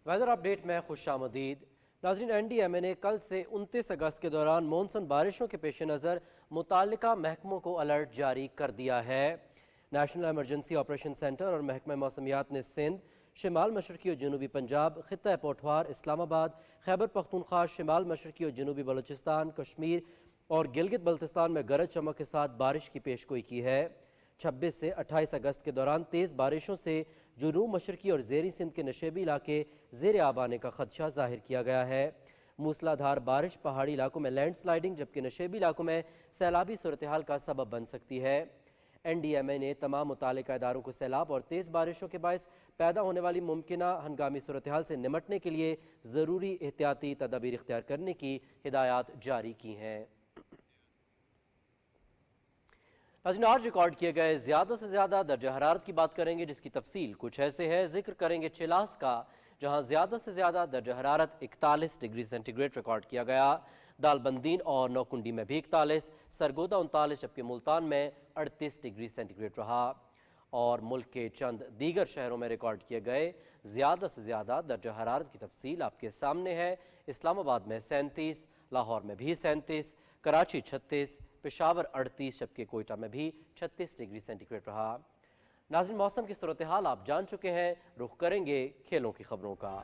Weather update में खुशामदीद। नाज़रीन, NDMA ने कल से 29 अगस्त के दौरान मानसून बारिशों के पेश नज़र मुताल्लिका महकमों को अलर्ट जारी कर दिया है। नेशनल एमरजेंसी ऑपरेशन सेंटर और महकमा मौसमियात ने सिंध, शिमाल मशरकी और जनूबी पंजाब, खित्ता पोठवार, इस्लामाबाद, खैबर पख्तूनख्वा, शिमाल मशरकी और जनूबी बलूचिस्तान, कश्मीर और गिलगित बल्तिस्तान में गरज चमक के साथ बारिश की पेशगोई की है। 26 से 28 अगस्त के दौरान तेज़ बारिशों से जुनूब मशरकी और ज़ेरी सिंध के नशेबी इलाके ज़ेर आब आने का खदशा जाहिर किया गया है। मूसलाधार बारिश पहाड़ी इलाकों में लैंड स्लाइडिंग जबकि नशेबी इलाकों में सैलाबी सूरत हाल का सबब बन सकती है। NDMA ने तमाम मुतालिका इदारों को सैलाब और तेज़ बारिशों के बायस पैदा होने वाली मुमकिना हंगामी सूरत हाल से निमटने के लिए ज़रूरी एहतियाती तदाबीर इख्तियार करने की हिदायत जारी की हैं। आज रिकॉर्ड किए गए ज़्यादा से ज़्यादा दर्जा हरारत की बात करेंगे, जिसकी तफसील कुछ ऐसे है। जिक्र करेंगे चिलास का, जहां ज़्यादा से ज़्यादा दर्जा हरारत 41 डिग्री सेंटीग्रेड रिकॉर्ड किया गया। दालबंदीन और नौकुंडी में भी 41, सरगोदा 39, जबकि मुल्तान में 38 डिग्री सेंटीग्रेड रहा। और मुल्क के चंद दीगर शहरों में रिकॉर्ड किए गए ज़्यादा से ज़्यादा दर्जा हरारत की तफसील आपके सामने है। इस्लामाबाद में 37, लाहौर में भी 37, कराची 36, पेशावर 38, जबकि कोयटा में भी 36 डिग्री सेंटीग्रेड रहा। नाज़रीन, मौसम की सूरत हाल आप जान चुके हैं, रुख करेंगे खेलों की खबरों का।